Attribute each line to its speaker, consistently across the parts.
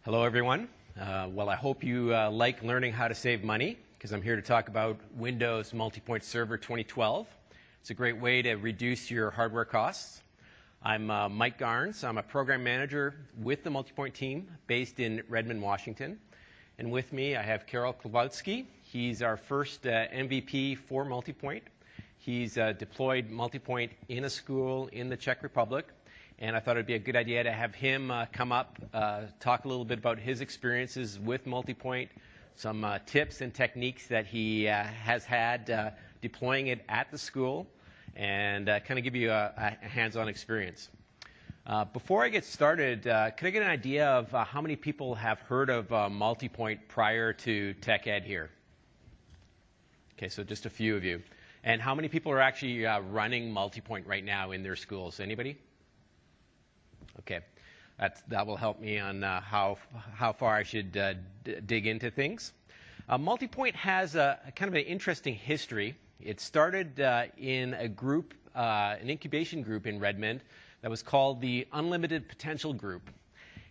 Speaker 1: Hello, everyone. Well, I hope you like learning how to save money, because I'm here to talk about Windows MultiPoint Server 2012. It's a great way to reduce your hardware costs. I'm Mike Garnes. I'm a program manager with the MultiPoint team based in Redmond, Washington. And with me, I have Karol Kowalski. He's our first MVP for MultiPoint. He's deployed MultiPoint in a school in the Czech Republic. And I thought it would be a good idea to have him come up, talk a little bit about his experiences with MultiPoint, some tips and techniques that he has had deploying it at the school, and kind of give you a hands-on experience. Before I get started, could I get an idea of how many people have heard of MultiPoint prior to TechEd here? Okay, so just a few of you. And how many people are actually running MultiPoint right now in their schools? Anybody? Okay, that will help me on how far I should dig into things. MultiPoint has a kind of an interesting history. It started in a group, an incubation group in Redmond that was called the Unlimited Potential Group.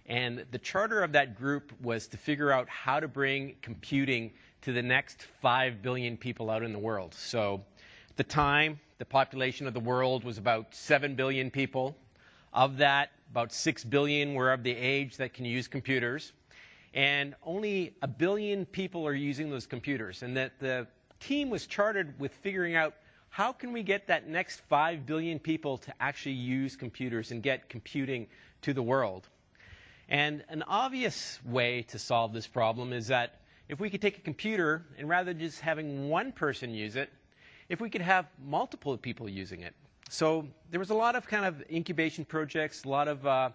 Speaker 1: And the charter of that group was to figure out how to bring computing to the next 5 billion people out in the world. So at the time, the population of the world was about 7 billion people. Of that, about 6 billion were of the age that can use computers. And only 1 billion people are using those computers. And that the team was chartered with figuring out how can we get that next 5 billion people to actually use computers and get computing to the world. And an obvious way to solve this problem is that if we could take a computer and rather than just having one person use it, if we could have multiple people using it. So there was a lot of kind of incubation projects, a lot of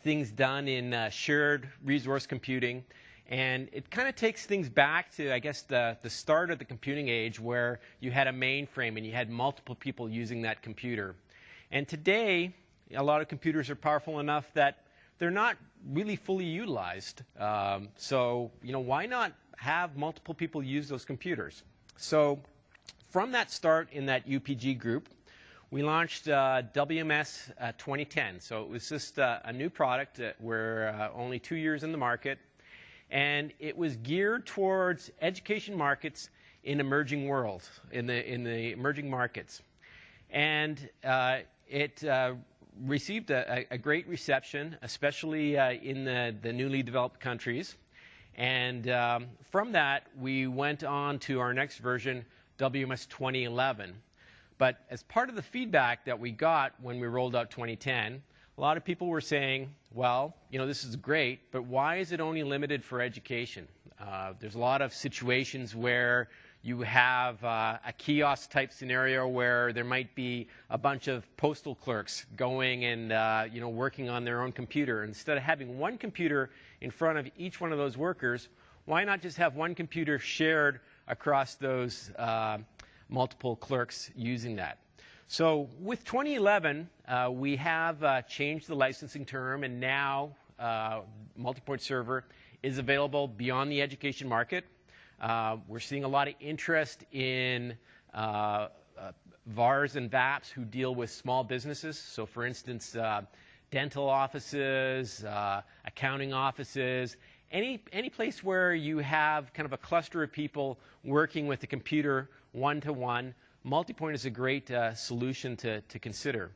Speaker 1: things done in shared resource computing. And it kind of takes things back to, I guess, the start of the computing age where you had a mainframe and you had multiple people using that computer. And today, a lot of computers are powerful enough that they're not really fully utilized. So, why not have multiple people use those computers? So from that start in that UPG group, we launched WMS 2010. So it was just a new product. We're only 2 years in the market. And it was geared towards education markets in emerging worlds, in the emerging markets. And it received a great reception, especially in the newly developed countries. And from that, we went on to our next version, WMS 2011. But as part of the feedback that we got when we rolled out 2010, a lot of people were saying, well, this is great, but why is it only limited for education? There's a lot of situations where you have a kiosk-type scenario where there might be a bunch of postal clerks going and working on their own computer. Instead of having one computer in front of each one of those workers, why not just have one computer shared across those multiple clerks using that? So with 2011, we have changed the licensing term, and now MultiPoint Server is available beyond the education market. We're seeing a lot of interest in VARs and VAPs who deal with small businesses. So for instance, dental offices, accounting offices, any place where you have kind of a cluster of people working with the computer one-to-one, MultiPoint is a great solution to consider.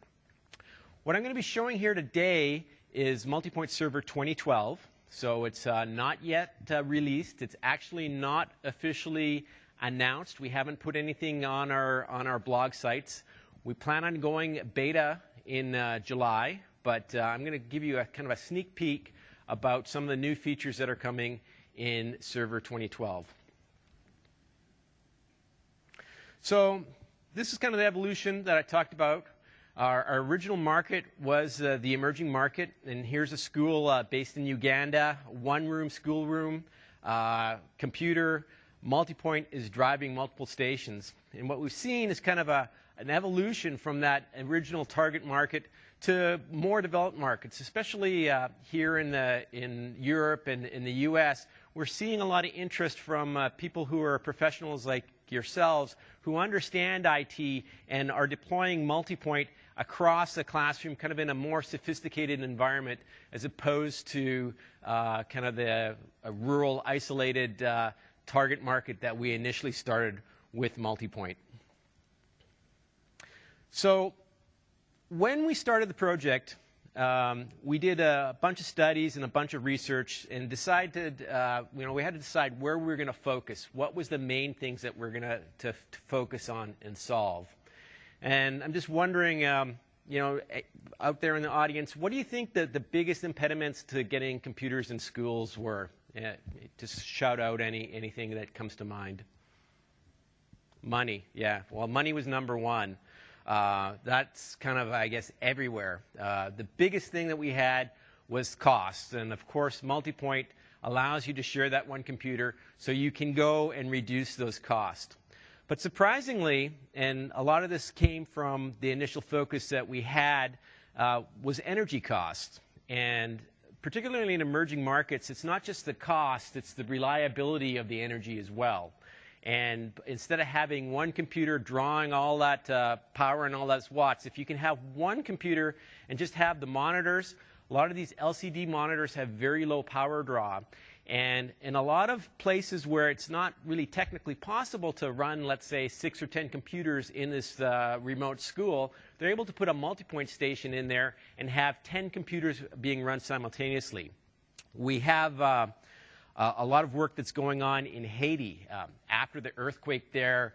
Speaker 1: What I'm going to be showing here today is MultiPoint Server 2012. So it's not yet released. It's actually not officially announced. We haven't put anything on our blog sites. We plan on going beta in July, but I'm going to give you a kind of a sneak peek about some of the new features that are coming in Server 2012. So this is kind of the evolution that I talked about. Our original market was the emerging market, and here's a school based in Uganda, one-room schoolroom, computer. MultiPoint is driving multiple stations. And what we've seen is kind of an evolution from that original target market to more developed markets, especially here in Europe and in the U.S. We're seeing a lot of interest from people who are professionals like yourselves who understand IT and are deploying MultiPoint across the classroom, kind of in a more sophisticated environment, as opposed to kind of a rural, isolated target market that we initially started with MultiPoint. So when we started the project, we did a bunch of studies and a bunch of research and decided, we had to decide where we were going to focus. What was the main things that we're going to focus on and solve? And I'm just wondering, out there in the audience, what do you think that the biggest impediments to getting computers in schools were? Just shout out anything that comes to mind. Money, yeah. Well, money was number one. That's kind of, I guess, everywhere. The biggest thing that we had was cost. And of course, MultiPoint allows you to share that one computer so you can go and reduce those costs. But surprisingly, and a lot of this came from the initial focus that we had, was energy cost. And particularly in emerging markets, it's not just the cost, it's the reliability of the energy as well. And instead of having one computer drawing all that power and all those watts, if you can have one computer and just have the monitors, a lot of these LCD monitors have very low power draw. And in a lot of places where it's not really technically possible to run, let's say, 6 or 10 computers in this remote school, they're able to put a MultiPoint station in there and have 10 computers being run simultaneously. We have a lot of work that's going on in Haiti. After the earthquake there,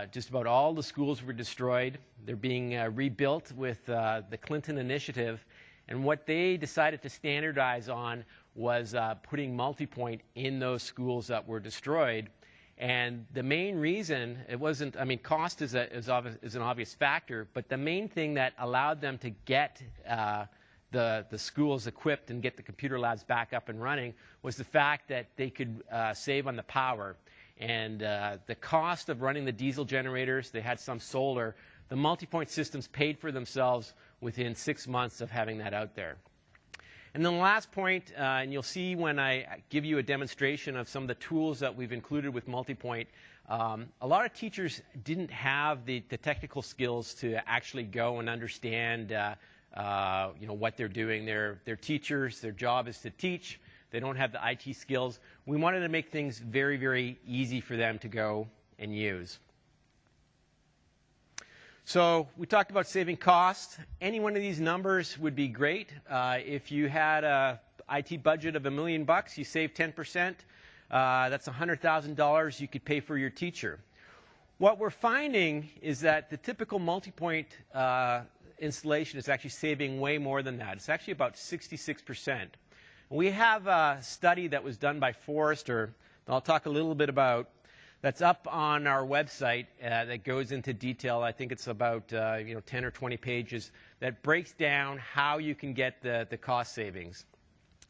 Speaker 1: just about all the schools were destroyed. They're being rebuilt with the Clinton Initiative. And what they decided to standardize on was putting MultiPoint in those schools that were destroyed. And the main reason, it wasn't, I mean, cost is an obvious factor, but the main thing that allowed them to get the schools equipped and get the computer labs back up and running was the fact that they could save on the power. And the cost of running the diesel generators, they had some solar, the MultiPoint systems paid for themselves within 6 months of having that out there. And then the last point, and you'll see when I give you a demonstration of some of the tools that we've included with MultiPoint, a lot of teachers didn't have the technical skills to actually go and understand what they're doing. They're teachers. Their job is to teach. They don't have the IT skills. We wanted to make things very, very easy for them to go and use. So we talked about saving costs. Any one of these numbers would be great. If you had a IT budget of $1 million, you save 10%. That's $100,000 you could pay for your teacher. What we're finding is that the typical MultiPoint installation is actually saving way more than that. It's actually about 66%. We have a study that was done by Forrester that I'll talk a little bit about. That's up on our website that goes into detail. I think it's about 10 or 20 pages that breaks down how you can get the cost savings.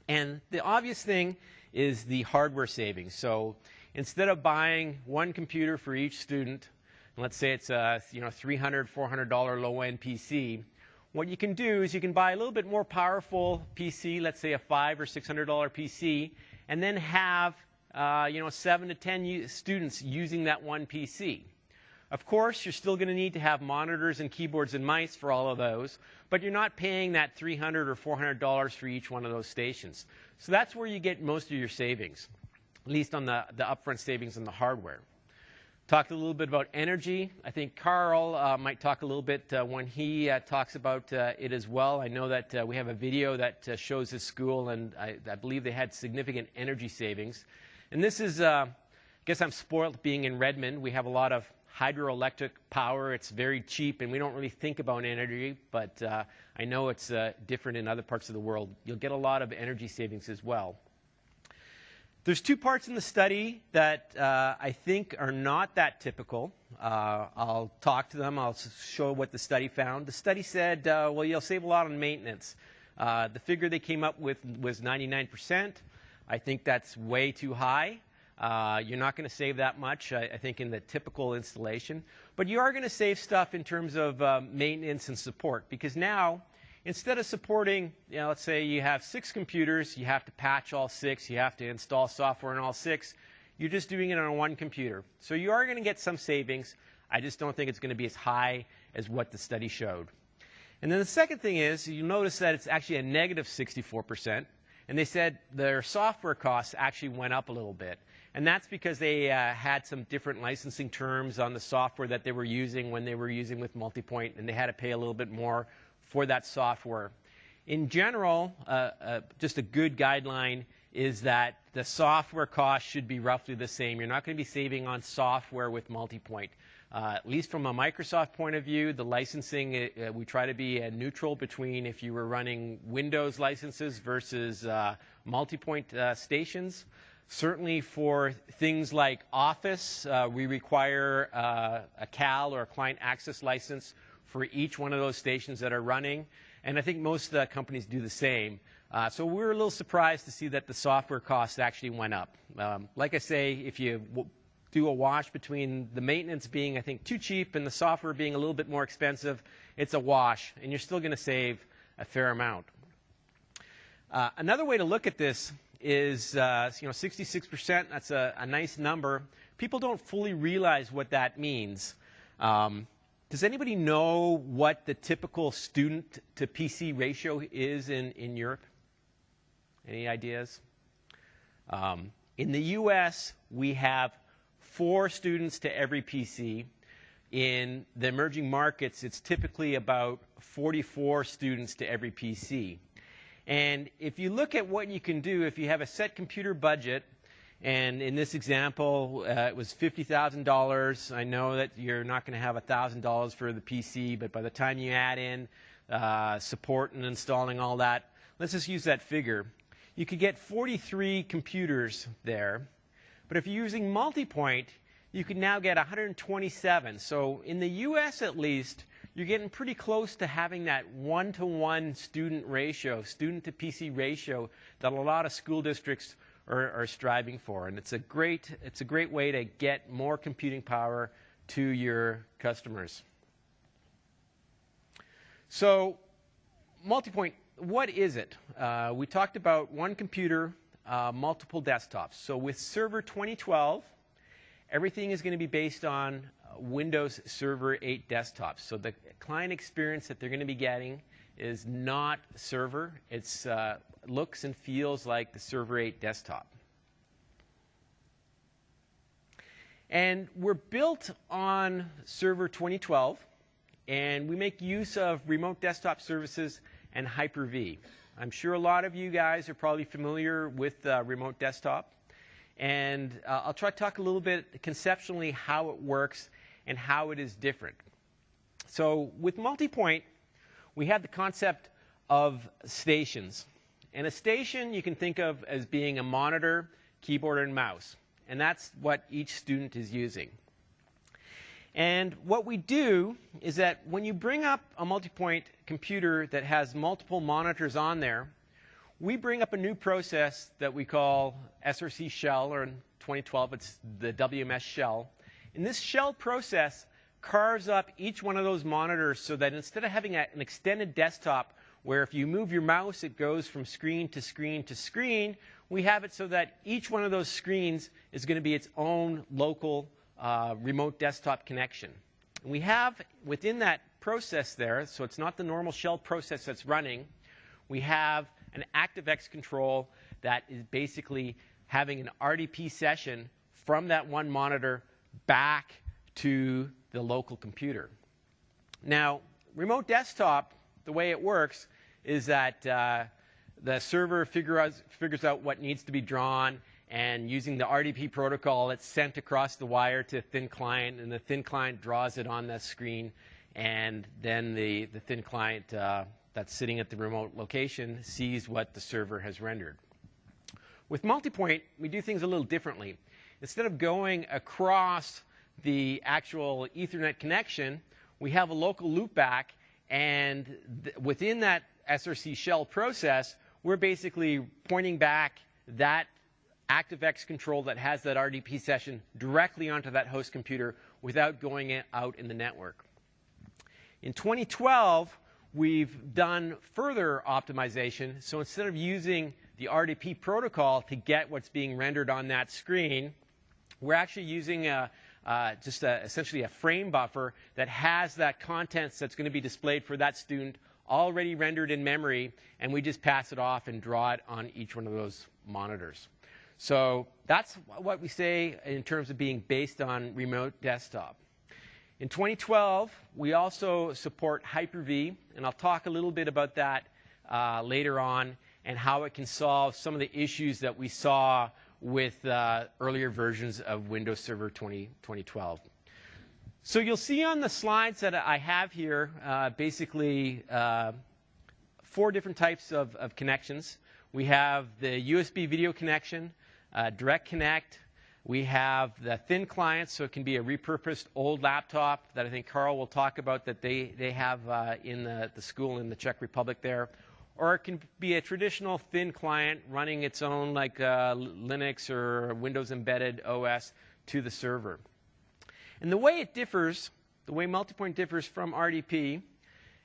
Speaker 1: And the obvious thing is the hardware savings. So instead of buying one computer for each student, and let's say it's a $300, $400 low-end PC, what you can do is you can buy a little bit more powerful PC, let's say a $500 or $600 PC, and then have 7 to 10 students using that one PC. Of course, you're still going to need to have monitors and keyboards and mice for all of those, but you're not paying that $300 or $400 for each one of those stations. So that's where you get most of your savings, at least on the upfront savings on the hardware. Talked a little bit about energy. I think Carl might talk a little bit when he talks about it as well. I know that we have a video that shows this school, and I believe they had significant energy savings. And this is, I guess I'm spoiled being in Redmond. We have a lot of hydroelectric power. It's very cheap, and we don't really think about energy, but I know it's different in other parts of the world. You'll get a lot of energy savings as well. There's two parts in the study that I think are not that typical. I'll talk to them. I'll show what the study found. The study said, well, you'll save a lot on maintenance. The figure they came up with was 99%. I think that's way too high. You're not going to save that much, I think, in the typical installation. But you are going to save stuff in terms of maintenance and support, because now, instead of supporting, let's say you have 6 computers, you have to patch all 6, you have to install software on all 6, you're just doing it on one computer. So you are going to get some savings. I just don't think it's going to be as high as what the study showed. And then the second thing is, you'll notice that it's actually a negative 64%. And they said their software costs actually went up a little bit. And that's because they had some different licensing terms on the software that they were using when they were using with MultiPoint, and they had to pay a little bit more for that software. In general, just a good guideline is that the software cost should be roughly the same. You're not going to be saving on software with MultiPoint. At least from a Microsoft point of view, the licensing, we try to be neutral between if you were running Windows licenses versus MultiPoint stations. Certainly for things like Office, we require a CAL or a client access license for each one of those stations that are running. And I think most companies do the same. So we were a little surprised to see that the software costs actually went up. Like I say, if you do a wash between the maintenance being, I think, too cheap and the software being a little bit more expensive, it's a wash, and you're still going to save a fair amount. Another way to look at this is, 66%, that's a nice number. People don't fully realize what that means. Does anybody know what the typical student to PC ratio is in Europe? Any ideas? In the US, we have 4 students to every PC. In the emerging markets, it's typically about 44 students to every PC. And if you look at what you can do, if you have a set computer budget, and in this example, it was $50,000. I know that you're not going to have $1,000 for the PC, but by the time you add in support and installing all that, let's just use that figure. You could get 43 computers there. But if you're using MultiPoint, you can now get 127. So in the US at least, you're getting pretty close to having that 1-to-1 student ratio, student to PC ratio that a lot of school districts are striving for. And it's a great way to get more computing power to your customers. So MultiPoint, what is it? We talked about one computer, multiple desktops. So with Server 2012, everything is going to be based on Windows Server 8 desktops. So the client experience that they're going to be getting is not server. It's looks and feels like the Server 8 desktop. And we're built on Server 2012, and we make use of remote desktop services and Hyper-V. I'm sure a lot of you guys are probably familiar with remote desktop. And I'll try to talk a little bit conceptually how it works and how it is different. So with MultiPoint, we have the concept of stations. And a station you can think of as being a monitor, keyboard, and mouse. And that's what each student is using. And what we do is that when you bring up a MultiPoint computer that has multiple monitors on there, we bring up a new process that we call SRC shell, or in 2012 it's the WMS shell. And this shell process carves up each one of those monitors so that instead of having an extended desktop where if you move your mouse it goes from screen to screen to screen, we have it so that each one of those screens is going to be its own local remote desktop connection. And we have within that process there, so it's not the normal shell process that's running, we have an ActiveX control that is basically having an RDP session from that one monitor back to the local computer. Now, remote desktop, the way it works is that the server figures out what needs to be drawn, and using the RDP protocol, it's sent across the wire to a thin client, and the thin client draws it on the screen, and then the thin client that's sitting at the remote location sees what the server has rendered. With MultiPoint, we do things a little differently. Instead of going across the actual Ethernet connection, we have a local loopback, and within that SRC shell process, we're basically pointing back that ActiveX control that has that RDP session directly onto that host computer without going out in the network. In 2012, we've done further optimization. So instead of using the RDP protocol to get what's being rendered on that screen, we're actually using essentially a frame buffer that has that contents that's going to be displayed for that student already rendered in memory, and we just pass it off and draw it on each one of those monitors. So that's what we say in terms of being based on remote desktop. In 2012, we also support Hyper-V, and I'll talk a little bit about that later on and how it can solve some of the issues that we saw with earlier versions of Windows Server 2012. So you'll see on the slides that I have here basically 4 different types of connections. We have the USB video connection, Direct Connect. We have the thin client, so it can be a repurposed old laptop that I think Carl will talk about that they have in the school in the Czech Republic there. Or it can be a traditional thin client running its own like Linux or Windows embedded OS to the server. And the way it differs, the way MultiPoint differs from RDP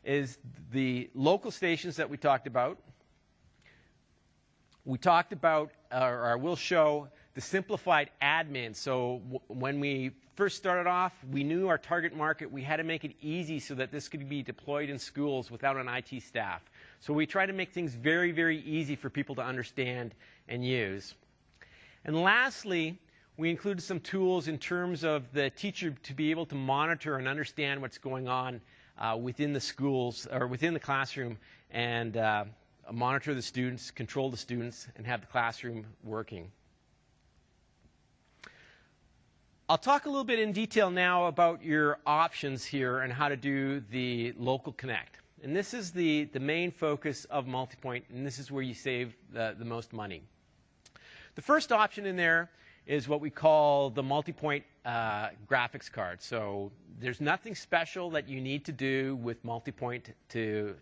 Speaker 1: is the local stations that we talked about. We talked about, or I will show, the simplified admin. So when we first started off, we knew our target market. We had to make it easy so that this could be deployed in schools without an IT staff. So we try to make things very, very easy for people to understand and use. And lastly, we included some tools in terms of the teacher to be able to monitor and understand what's going on within the schools or within the classroom and monitor the students, control the students, and have the classroom working. I'll talk a little bit in detail now about your options here and how to do the local connect. And this is the main focus of MultiPoint, and this is where you save the most money. The first option in there is what we call the MultiPoint graphics card. So there's nothing special that you need to do with MultiPoint in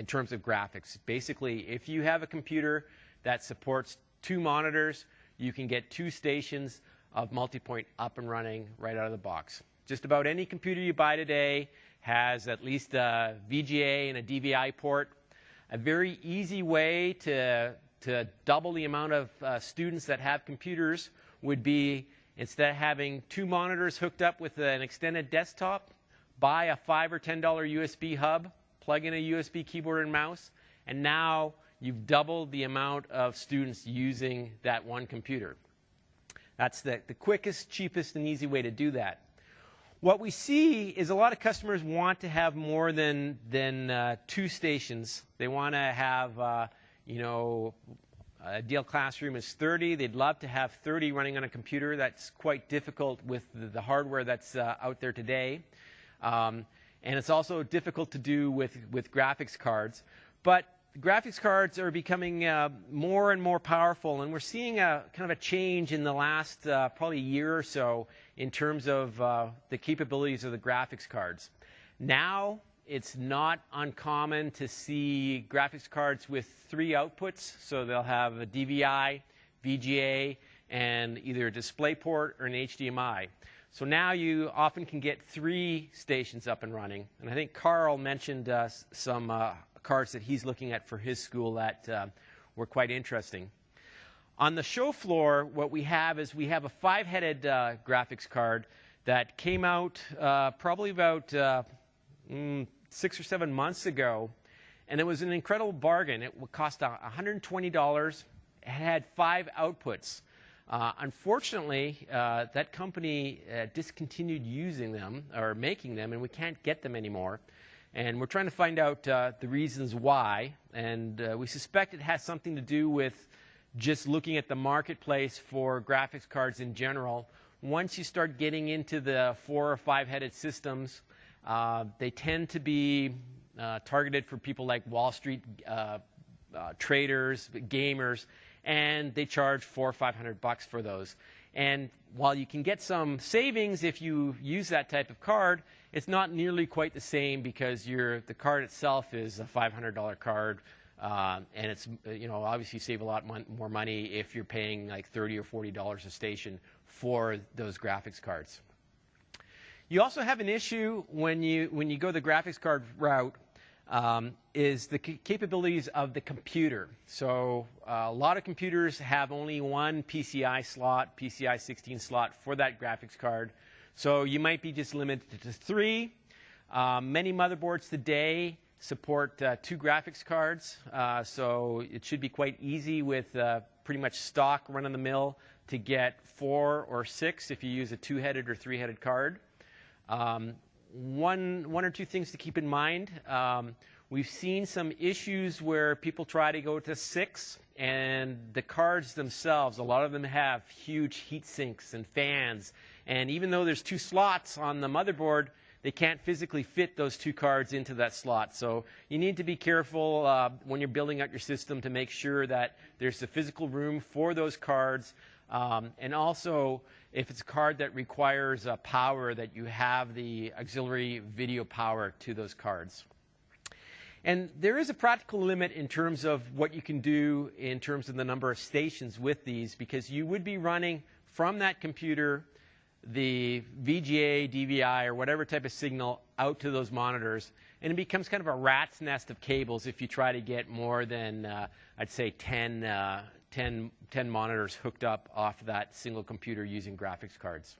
Speaker 1: terms of graphics. Basically, if you have a computer that supports 2 monitors, you can get 2 stations of MultiPoint up and running right out of the box. Just about any computer you buy today has at least a VGA and a DVI port. A very easy way to double the amount of students that have computers would be, instead of having 2 monitors hooked up with an extended desktop, buy a $5 or $10 USB hub, plug in a USB keyboard and mouse, and now you've doubled the amount of students using that one computer. That's the quickest, cheapest, and easy way to do that. What we see is a lot of customers want to have more than 2 stations. They want to have, ideal classroom is 30. They'd love to have 30 running on a computer. That's quite difficult with the hardware that's out there today. And it's also difficult to do with graphics cards. But graphics cards are becoming more and more powerful, and we're seeing a kind of a change in the last probably year or so in terms of the capabilities of the graphics cards. Now, it's not uncommon to see graphics cards with 3 outputs, so they'll have a DVI, VGA, and either a DisplayPort or an HDMI. So now you often can get 3 stations up and running, and I think Carl mentioned some cards that he's looking at for his school that were quite interesting. On the show floor, what we have is we have a 5-headed graphics card that came out probably about 6 or 7 months ago, and it was an incredible bargain. It would cost $120. It had 5 outputs. Unfortunately, that company discontinued using them or making them, and we can't get them anymore. And we're trying to find out the reasons why, and we suspect it has something to do with just looking at the marketplace for graphics cards in general. Once you start getting into the 4 or 5-headed systems, they tend to be targeted for people like Wall Street traders, gamers, and they charge $400 or $500 for those. And while you can get some savings if you use that type of card, it's not nearly quite the same because the card itself is a $500 card, and it's obviously you save a lot more money if you're paying like $30 or $40 a station for those graphics cards. You also have an issue when you go the graphics card route, is the capabilities of the computer. So a lot of computers have only one PCI slot, PCI 16 slot for that graphics card. So you might be just limited to 3. Many motherboards today support 2 graphics cards, so it should be quite easy with pretty much stock run-of-the-mill to get 4 or 6 if you use a 2-headed or 3-headed card. One or two things to keep in mind. We've seen some issues where people try to go to 6, and the cards themselves, a lot of them have huge heat sinks and fans, and even though there's 2 slots on the motherboard, they can't physically fit those 2 cards into that slot. So you need to be careful when you're building out your system to make sure that there's the physical room for those cards. And also, if it's a card that requires power, that you have the auxiliary video power to those cards. And there is a practical limit in terms of what you can do in terms of the number of stations with these, because you would be running from that computer the VGA, DVI, or whatever type of signal out to those monitors, and it becomes kind of a rat's nest of cables if you try to get more than, I'd say, 10 monitors hooked up off that single computer using graphics cards.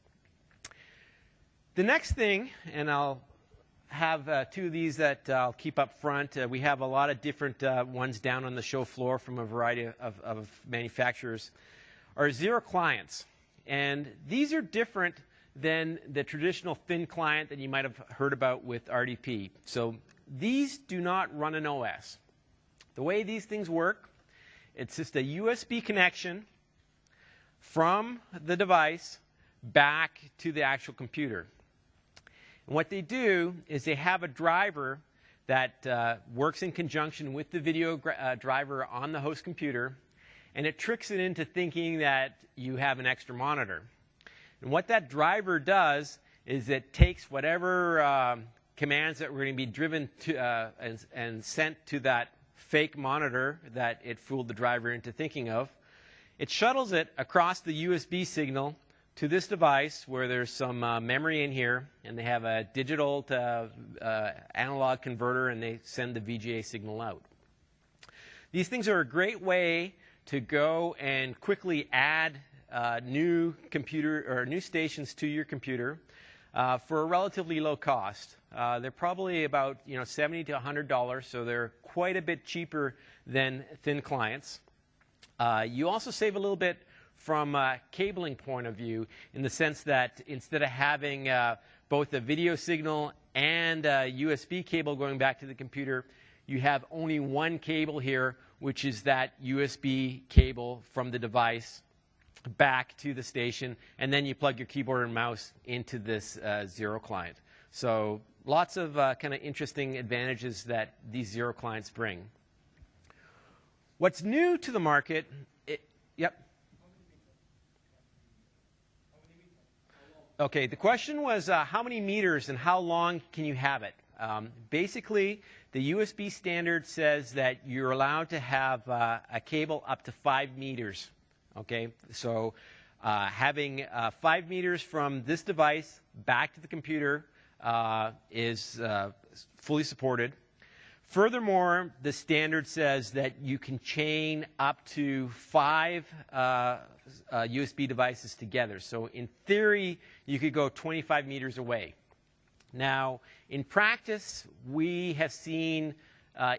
Speaker 1: The next thing, and I'll have 2 of these that I'll keep up front. We have a lot of different ones down on the show floor from a variety of manufacturers, are zero clients. And these are different than the traditional thin client that you might have heard about with RDP. So these do not run an OS. The way these things work, it's just a USB connection from the device back to the actual computer. And what they do is they have a driver that works in conjunction with the video driver on the host computer, and it tricks it into thinking that you have an extra monitor. And what that driver does is it takes whatever commands that were going to be driven to and sent to that fake monitor that it fooled the driver into thinking of. It shuttles it across the USB signal to this device where there's some memory in here, and they have a digital to analog converter, and they send the VGA signal out. These things are a great way to go and quickly add new stations to your computer for a relatively low cost. They're probably about $70 to $100, so they're quite a bit cheaper than thin clients. You also save a little bit from a cabling point of view, in the sense that instead of having both a video signal and a USB cable going back to the computer, you have only one cable here, which is that USB cable from the device back to the station, and then you plug your keyboard and mouse into this zero client. So lots of kind of interesting advantages that these zero clients bring. What's new to the market, yep. Okay, the question was how many meters and how long can you have it? Basically, the USB standard says that you're allowed to have a cable up to 5 meters. Okay, so having 5 meters from this device back to the computer is fully supported. Furthermore, the standard says that you can chain up to 5 USB devices together. So in theory, you could go 25 meters away. Now, in practice, we have seen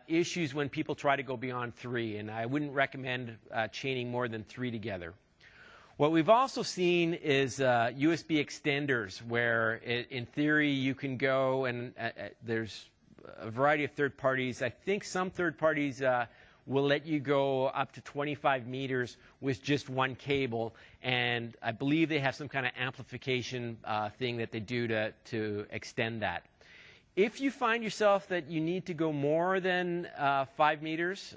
Speaker 1: issues when people try to go beyond 3, and I wouldn't recommend chaining more than 3 together. What we've also seen is USB extenders, where in theory you can go, and there's a variety of third parties. I think some third parties will let you go up to 25 meters with just one cable, and I believe they have some kind of amplification thing that they do to extend that. If you find yourself that you need to go more than 5 meters,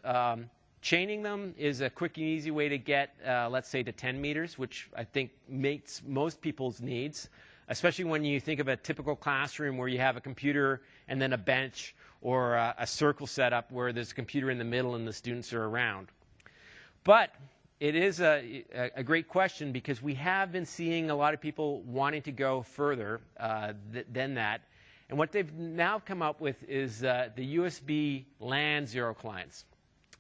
Speaker 1: chaining them is a quick and easy way to get, let's say, to 10 meters, which I think meets most people's needs, especially when you think of a typical classroom where you have a computer and then a bench, or a circle setup where there's a computer in the middle and the students are around. But it is a great question, because we have been seeing a lot of people wanting to go further than that. And what they've now come up with is the USB LAN Zero clients.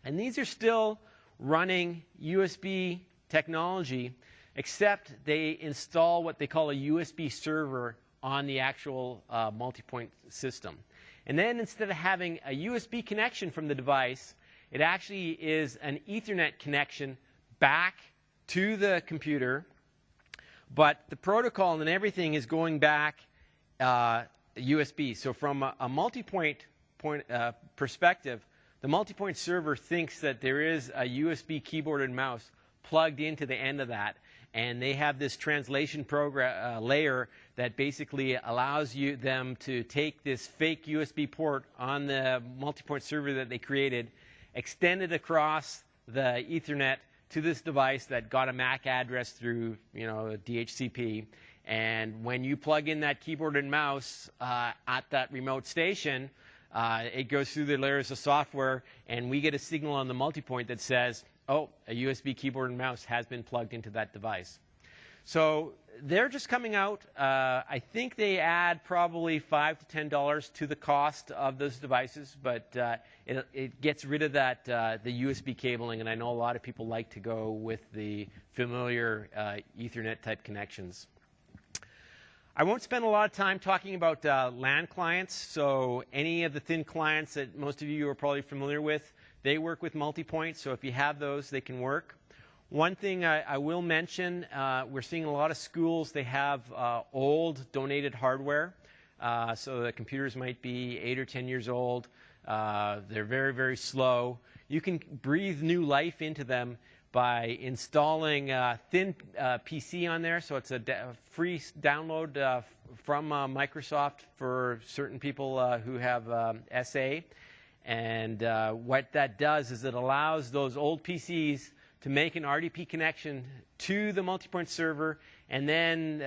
Speaker 1: And these are still running USB technology, except they install what they call a USB server on the actual MultiPoint system. And then instead of having a USB connection from the device, it actually is an Ethernet connection back to the computer, but the protocol and everything is going back USB. So from a MultiPoint perspective, the MultiPoint server thinks that there is a USB keyboard and mouse plugged into the end of that, and they have this translation layer that basically allows them to take this fake USB port on the MultiPoint server that they created, extend it across the Ethernet to this device that got a MAC address through, DHCP. And when you plug in that keyboard and mouse at that remote station, it goes through the layers of software, and we get a signal on the MultiPoint that says, oh, a USB keyboard and mouse has been plugged into that device. So they're just coming out. I think they add probably $5 to $10 to the cost of those devices, but it gets rid of that the USB cabling, and I know a lot of people like to go with the familiar Ethernet type connections. I won't spend a lot of time talking about LAN clients. So any of the thin clients that most of you are probably familiar with, they work with MultiPoint. So if you have those, they can work. One thing I will mention, we're seeing a lot of schools, they have old donated hardware. So the computers might be 8 or 10 years old. They're very, very slow. You can breathe new life into them by installing thin PC on there. So it's a free download from Microsoft for certain people who have SA. And what that does is it allows those old PCs to make an RDP connection to the MultiPoint server, and then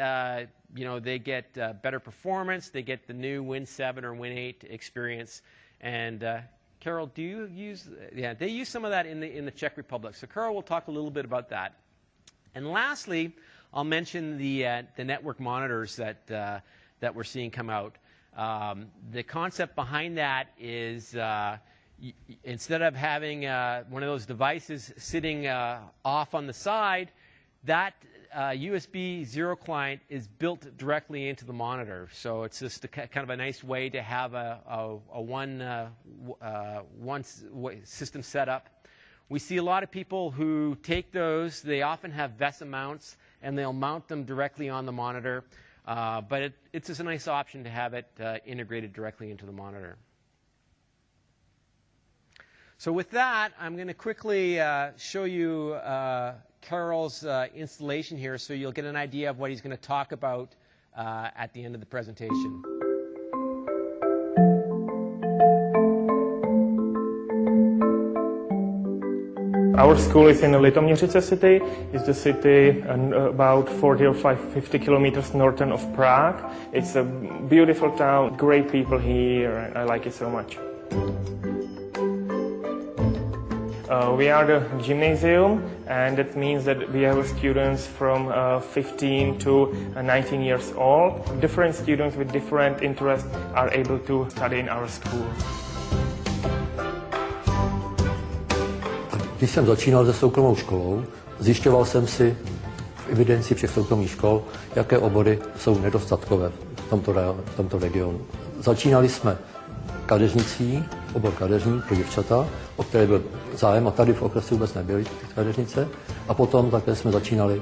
Speaker 1: they get better performance. They get the new Win 7 or Win 8 experience. And Carol, do you use? Yeah, they use some of that in the Czech Republic. So Carol will talk a little bit about that. And lastly, I'll mention the network monitors that we're seeing come out. The concept behind that is instead of having one of those devices sitting off on the side, that USB Zero client is built directly into the monitor. So it's just kind of a nice way to have a one system setup. We see a lot of people who take those. They often have VESA mounts, and they'll mount them directly on the monitor. But it's just a nice option to have it integrated directly into the monitor. So with that, I'm going to quickly show you Carol's installation here, so you'll get an idea of what he's going to talk about at the end of the presentation.
Speaker 2: Our school is in Litoměřice city. It's the city about 40 or 50 kilometers northern of Prague. It's a beautiful town, great people here, and I like it so much. We are the gymnasium, and that means that we have students from 15 to 19 years old. Different students with different interests are able to study in our school.
Speaker 3: Když jsem začínal se soukromou školou, zjišťoval jsem si v evidenci všech soukromých škol, jaké obory jsou nedostatkové v tomto regionu. Začínali jsme kadeřnicí, obor kadeřní pro děvčata, o které byl zájem, a tady v okrese vůbec nebyly kadeřnice. A potom také jsme začínali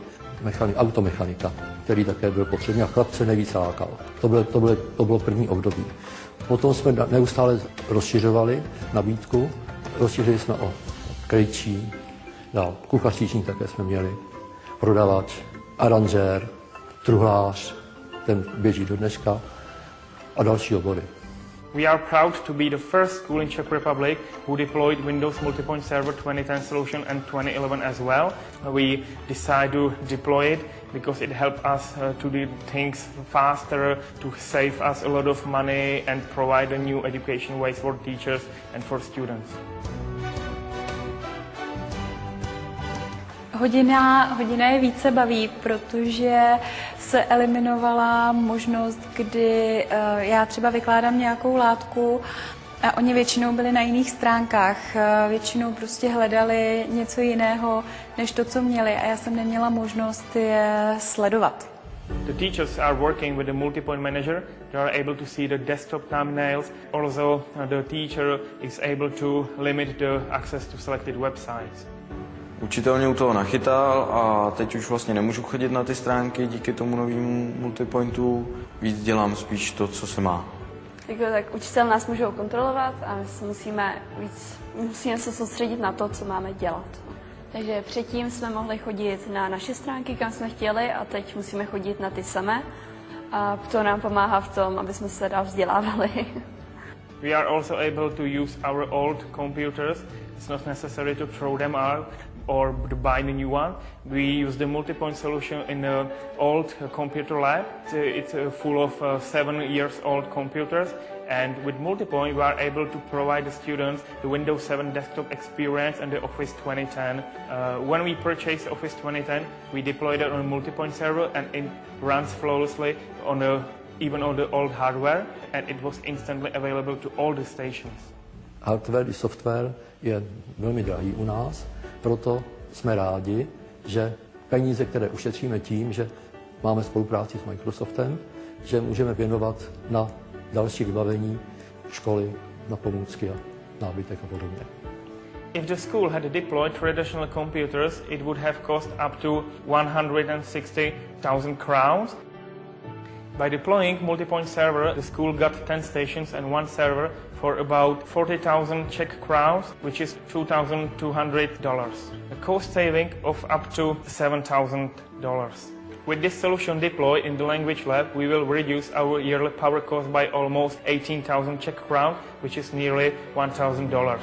Speaker 3: automechanika, který také byl potřebný a chlapce nejvíc lákal. To bylo první období. Potom jsme neustále rozšiřovali nabídku, rozšířili jsme o krejčí, kuchařčíčník také jsme měli, prodavač, aranžér, truhlář, ten běží do dneška, a další obory.
Speaker 2: We are proud to be the first school in Czech Republic who deployed Windows MultiPoint Server 2010 solution and 2011 as well. We decided to deploy it because it helped us to do things faster, to save us a lot of money and provide a new education ways for teachers and for students.
Speaker 4: Hodina je více baví, protože se eliminovala možnost, kdy já třeba vykládám nějakou látku a oni většinou byli na jiných stránkách. Většinou prostě hledali něco jiného, než to, co měli, a já jsem neměla možnost je sledovat.
Speaker 2: The teachers are working with the MultiPoint manager. They are able to see the desktop thumbnails. Also, the teacher is able to limit the access to selected websites.
Speaker 5: Učitel mě u toho nachytal a teď už vlastně nemůžu chodit na ty stránky díky tomu novému MultiPointu. Víc dělám spíš to, co se má.
Speaker 6: Tak učitel nás můžou kontrolovat a my musíme se soustředit na to, co máme dělat. Takže předtím jsme mohli chodit na naše stránky, kam jsme chtěli, a teď musíme chodit na ty samé. A to nám pomáhá v tom, aby jsme se dál vzdělávali.
Speaker 2: We are also able to use our old computers. It's not necessary to throw them out or to buy the new one. We use the MultiPoint solution in the old computer lab. It's full of 7 years old computers, and with MultiPoint we are able to provide the students the Windows 7 desktop experience and the Office 2010. When we purchased Office 2010, we deployed it on a MultiPoint server, and it runs flawlessly even on the old hardware, and it was instantly available to all the stations.
Speaker 3: Hardware i software je velmi drahý u nás, proto jsme rádi, že peníze, které ušetříme tím, že máme spolupráci s Microsoftem, že můžeme věnovat na další vybavení školy, na pomůcky a nábytek a podobně.
Speaker 2: If the school had deployed traditional computers, it would have cost up to 160,000 crowns. By deploying MultiPoint server, the school got 10 stations and 1 server for about 40,000 Czech crowns, which is $2,200. A cost saving of up to $7,000. With this solution deployed in the language lab, we will reduce our yearly power cost by almost 18,000 Czech crowns, which is nearly $1,000.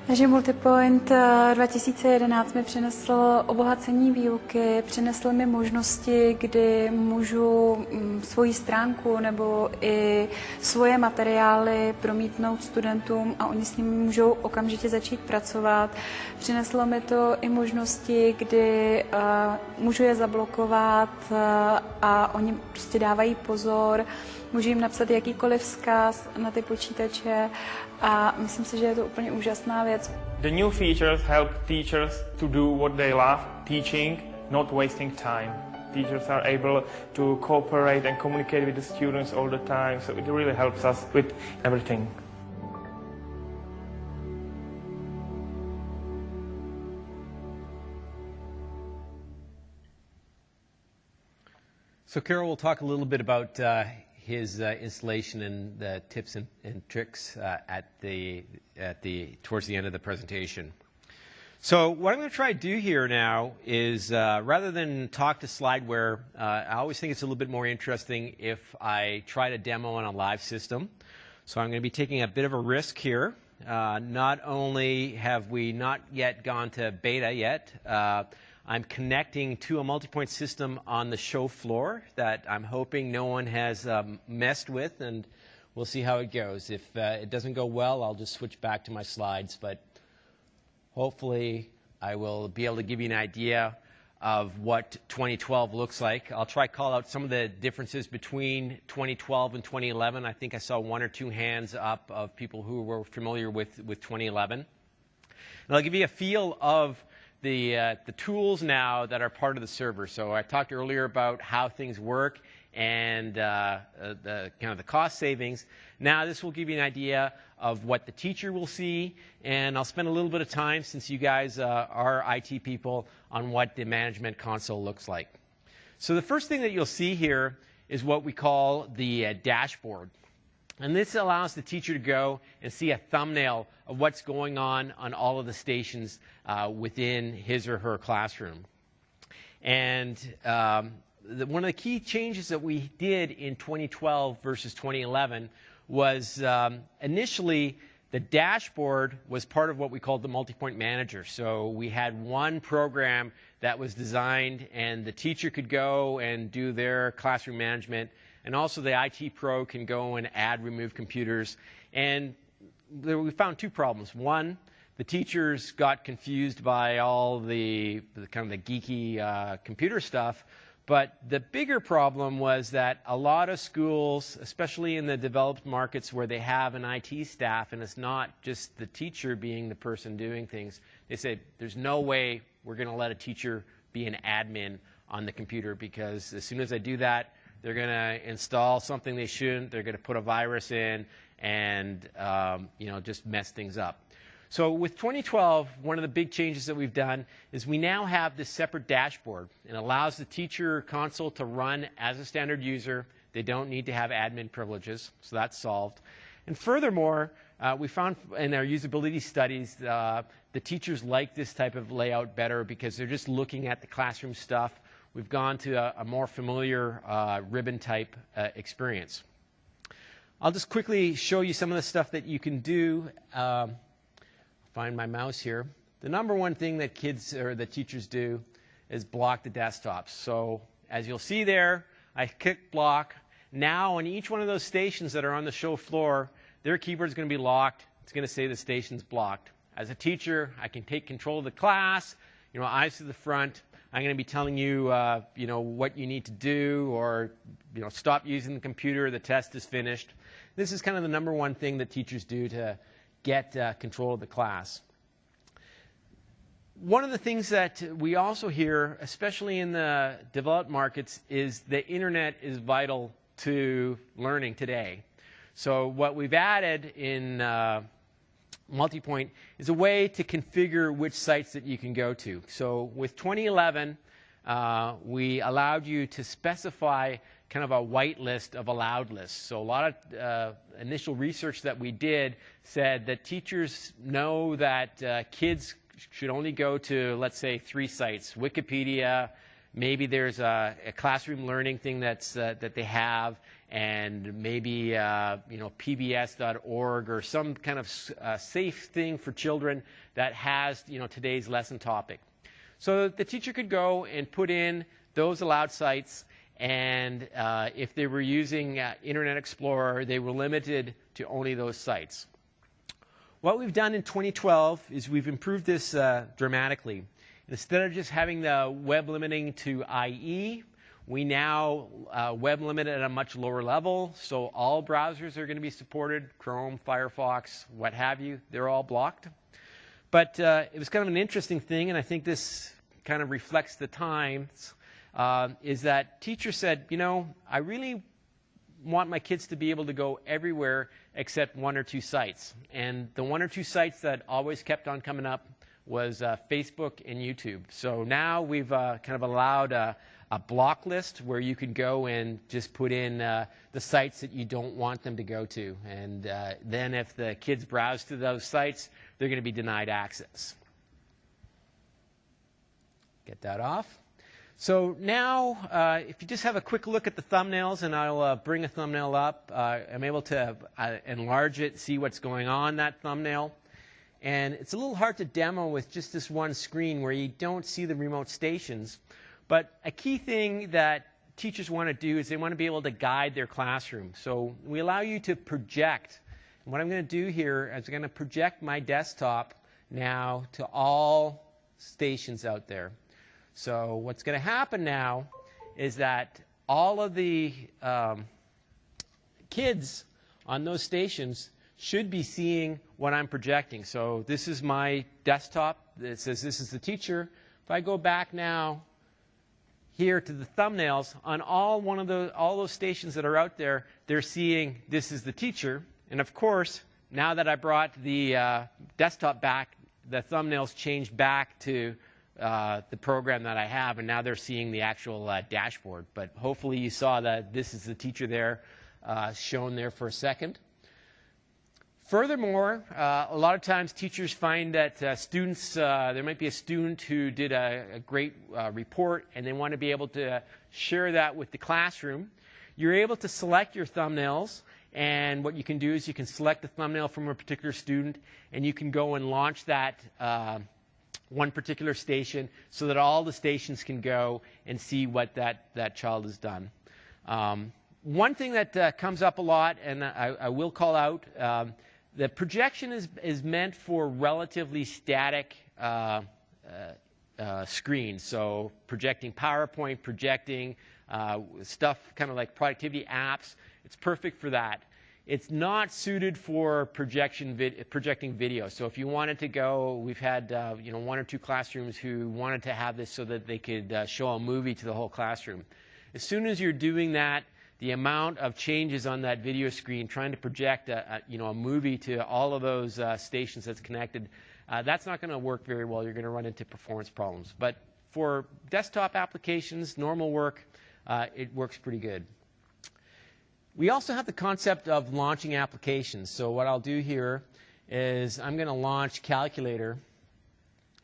Speaker 4: Takže MultiPoint 2011 mi přinesl obohacení výuky, přinesl mi možnosti, kdy můžu svoji stránku nebo i svoje materiály promítnout studentům a oni s nimi můžou okamžitě začít pracovat. Přineslo mi to i možnosti, kdy můžu je zablokovat a oni prostě dávají pozor. Můžu jim napsat jakýkoliv vzkaz na ty počítače a myslím si, že je to úplně úžasná věc.
Speaker 2: The new features help teachers to do what they love, teaching, not wasting time. Teachers are able to cooperate and communicate with the students all the time, so it really helps us with everything.
Speaker 1: So Carol will talk a little bit about his installation and the tips and tricks towards the end of the presentation. So what I'm going to try to do here now is rather than talk to slideware, I always think it's a little bit more interesting if I try to demo on a live system. So I'm going to be taking a bit of a risk here. Not only have we not yet gone to beta yet, I'm connecting to a MultiPoint system on the show floor that I'm hoping no one has messed with, and we'll see how it goes. If it doesn't go well, I'll just switch back to my slides, but hopefully I will be able to give you an idea of what 2012 looks like. I'll try to call out some of the differences between 2012 and 2011. I think I saw 1 or 2 hands up of people who were familiar with 2011. And I'll give you a feel of the tools now that are part of the server. So I talked earlier about how things work and the kind of the cost savings. Now this will give you an idea of what the teacher will see, and I'll spend a little bit of time, since you guys are IT people, on what the management console looks like. So the first thing that you'll see here is what we call the dashboard. And this allows the teacher to go and see a thumbnail of what's going on all of the stations within his or her classroom. And one of the key changes that we did in 2012 versus 2011 was initially the dashboard was part of what we called the MultiPoint Manager. So we had one program that was designed, and the teacher could go and do their classroom management. And also the IT pro can go and add, remove computers. And we found 2 problems. One, The teachers got confused by all the kind of the geeky computer stuff, but the bigger problem was that a lot of schools, especially in the developed markets where they have an IT staff and it's not just the teacher being the person doing things, they say there's no way we're going to let a teacher be an admin on the computer, because as soon as I do that, they're going to install something they shouldn't, they're going to put a virus in, and just mess things up. So with 2012, one of the big changes that we've done is we now have this separate dashboard. It allows the teacher console to run as a standard user. They don't need to have admin privileges, so that's solved. And furthermore, we found in our usability studies the teachers like this type of layout better because they're just looking at the classroom stuff. We've gone to a more familiar ribbon type experience. I'll just quickly show you some of the stuff that you can do. Find my mouse here. The number one thing that kids or the teachers do is block the desktops. So as you'll see there, I click block. Now on each one of those stations that are on the show floor, their keyboard is going to be locked. It's going to say the station's blocked. As a teacher, I can take control of the class, eyes to the front. I'm going to be telling you, what you need to do, or, stop using the computer, the test is finished. This is kind of the number one thing that teachers do to get control of the class. One of the things that we also hear, especially in the developed markets, is the internet is vital to learning today. So what we've added in MultiPoint is a way to configure which sites that you can go to. So with 2011, we allowed you to specify kind of a whitelist of allowed lists. So a lot of initial research that we did said that teachers know that kids should only go to, let's say, 3 sites: Wikipedia, maybe there's a classroom learning thing that they have, and maybe pbs.org or some kind of safe thing for children that has today's lesson topic. So the teacher could go and put in those allowed sites, and if they were using Internet Explorer, they were limited to only those sites. What we've done in 2012 is we've improved this dramatically. Instead of just having the web limiting to IE, we now web limit at a much lower level, so all browsers are going to be supported: Chrome, Firefox, what have you. They're all blocked. But it was kind of an interesting thing, and I think this kind of reflects the times, is that teachers said, I really want my kids to be able to go everywhere except 1 or 2 sites. And the 1 or 2 sites that always kept on coming up was Facebook and YouTube. So now we've kind of allowed a block list where you can go and just put in the sites that you don't want them to go to. And then if the kids browse to those sites, they're going to be denied access. Get that off. So now, if you just have a quick look at the thumbnails, and I'll bring a thumbnail up, I'm able to enlarge it, see what's going on in that thumbnail. And it's a little hard to demo with just this one screen where you don't see the remote stations. But a key thing that teachers want to do is they want to be able to guide their classroom. So we allow you to project. And what I'm going to do here is I'm going to project my desktop now to all stations out there. So what's going to happen now is that all of the kids on those stations should be seeing what I'm projecting. So this is my desktop. It says this is the teacher. If I go back now here to the thumbnails, on all those stations that are out there, they're seeing this is the teacher. And of course, now that I brought the desktop back, the thumbnails changed back to the program that I have, and now they're seeing the actual dashboard. But hopefully you saw that this is the teacher there shown there for a second. Furthermore, a lot of times teachers find that students, there might be a student who did a great report and they want to be able to share that with the classroom. You're able to select your thumbnails, and what you can do is you can select a thumbnail from a particular student, and you can go and launch that one particular station so that all the stations can go and see what that child has done. One thing that comes up a lot, and I will call out, The projection is meant for relatively static screens, so projecting PowerPoint, projecting stuff kind of like productivity apps. It's perfect for that. It's not suited for projecting video. So if you wanted to go, we've had one or two classrooms who wanted to have this so that they could show a movie to the whole classroom. As soon as you're doing that, the amount of changes on that video screen, trying to project a movie to all of those stations that's connected, that's not going to work very well. You're going to run into performance problems. But for desktop applications, normal work, it works pretty good. We also have the concept of launching applications. So what I'll do here is I'm going to launch Calculator,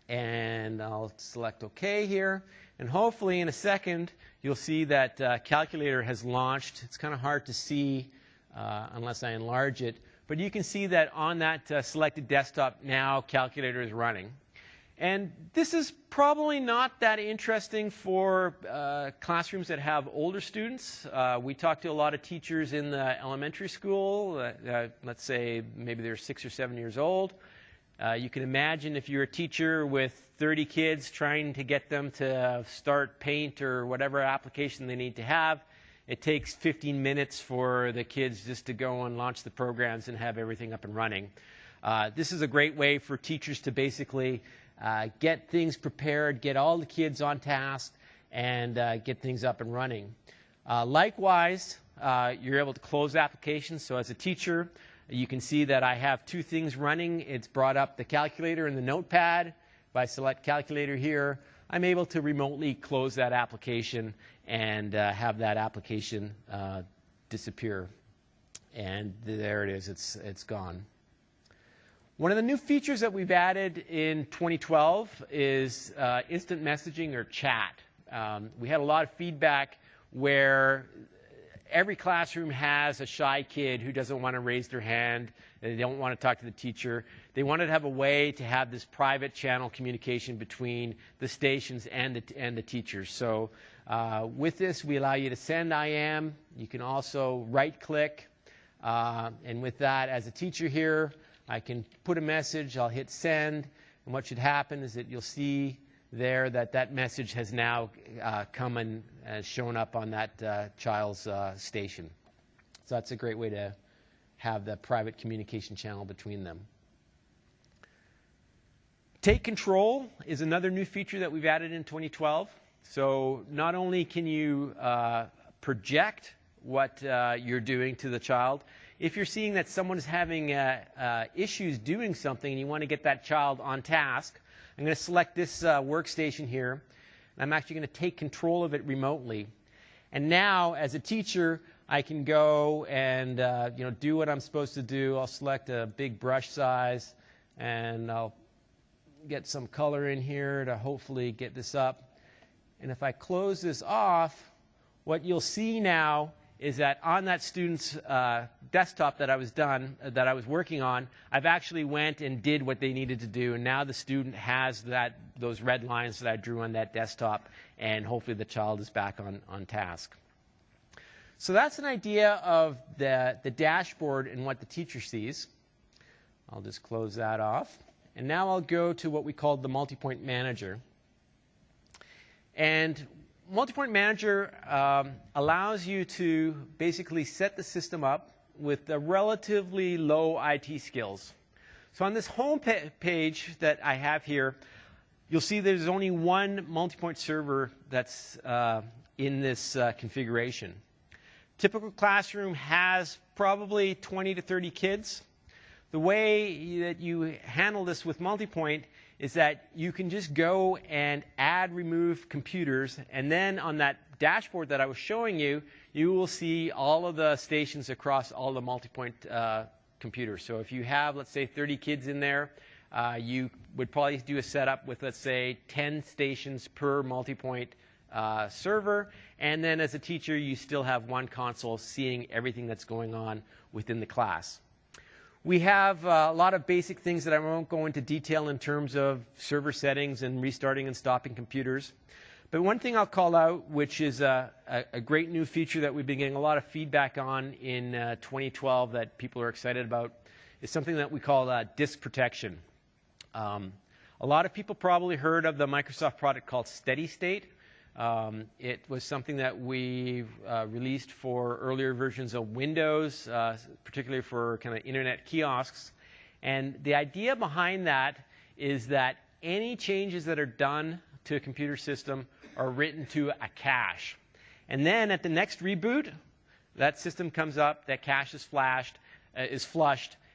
Speaker 1: and I'll select OK here. And hopefully in a second, you'll see that Calculator has launched. It's kind of hard to see unless I enlarge it. But you can see that on that selected desktop now, Calculator is running. And this is probably not that interesting for classrooms that have older students. We talk to a lot of teachers in the elementary school. Let's say maybe they're 6 or 7 years old. You can imagine if you're a teacher with 30 kids trying to get them to start Paint or whatever application they need to have, it takes 15 minutes for the kids just to go and launch the programs and have everything up and running. This is a great way for teachers to basically get things prepared, get all the kids on task, and get things up and running. Likewise, you're able to close applications. So as a teacher, you can see that I have two things running. It's brought up the calculator and the notepad. If I select calculator here, I'm able to remotely close that application and have that application disappear. And there it is. It's gone. One of the new features that we've added in 2012 is instant messaging or chat. We had a lot of feedback where every classroom has a shy kid who doesn't want to raise their hand. They don't want to talk to the teacher. They wanted to have a way to have this private channel communication between the stations and the teachers. So with this, we allow you to send IM. You can also right-click. And with that, as a teacher here, I can put a message. I'll hit send. And what should happen is that you'll see there that message has now come and shown up on that child's station. So that's a great way to have the private communication channel between them. Take control is another new feature that we've added in 2012. So not only can you project what you're doing to the child, if you're seeing that someone is having issues doing something and you want to get that child on task, I'm going to select this workstation here, and I'm actually going to take control of it remotely. And now, as a teacher, I can go and do what I'm supposed to do. I'll select a big brush size, and I'll get some color in here to hopefully get this up. And if I close this off, what you'll see now is that on that student's desktop that I was working on, I've actually went and did what they needed to do, and now the student has those red lines that I drew on that desktop, and hopefully the child is back on task. So that's an idea of the dashboard and what the teacher sees. I'll just close that off. And now I'll go to what we call the MultiPoint Manager. And MultiPoint Manager allows you to basically set the system up with relatively low IT skills. So on this home page that I have here, you'll see there's only one MultiPoint server that's in this configuration. Typical classroom has probably 20 to 30 kids. The way that you handle this with MultiPoint is that you can just go and add, remove computers, and then on that dashboard that I was showing you, you will see all of the stations across all the MultiPoint computers. So if you have, let's say, 30 kids in there, you would probably do a setup with, let's say, 10 stations per MultiPoint server, and then as a teacher, you still have one console seeing everything that's going on within the class. We have a lot of basic things that I won't go into detail in terms of server settings and restarting and stopping computers. But one thing I'll call out, which is a great new feature that we've been getting a lot of feedback on in 2012 that people are excited about, is something that we call disk protection. A lot of people probably heard of the Microsoft product called Steady State. It was something that we released for earlier versions of Windows, particularly for kind of internet kiosks. And the idea behind that is that any changes that are done to a computer system are written to a cache. And then at the next reboot, that system comes up, that cache is flushed,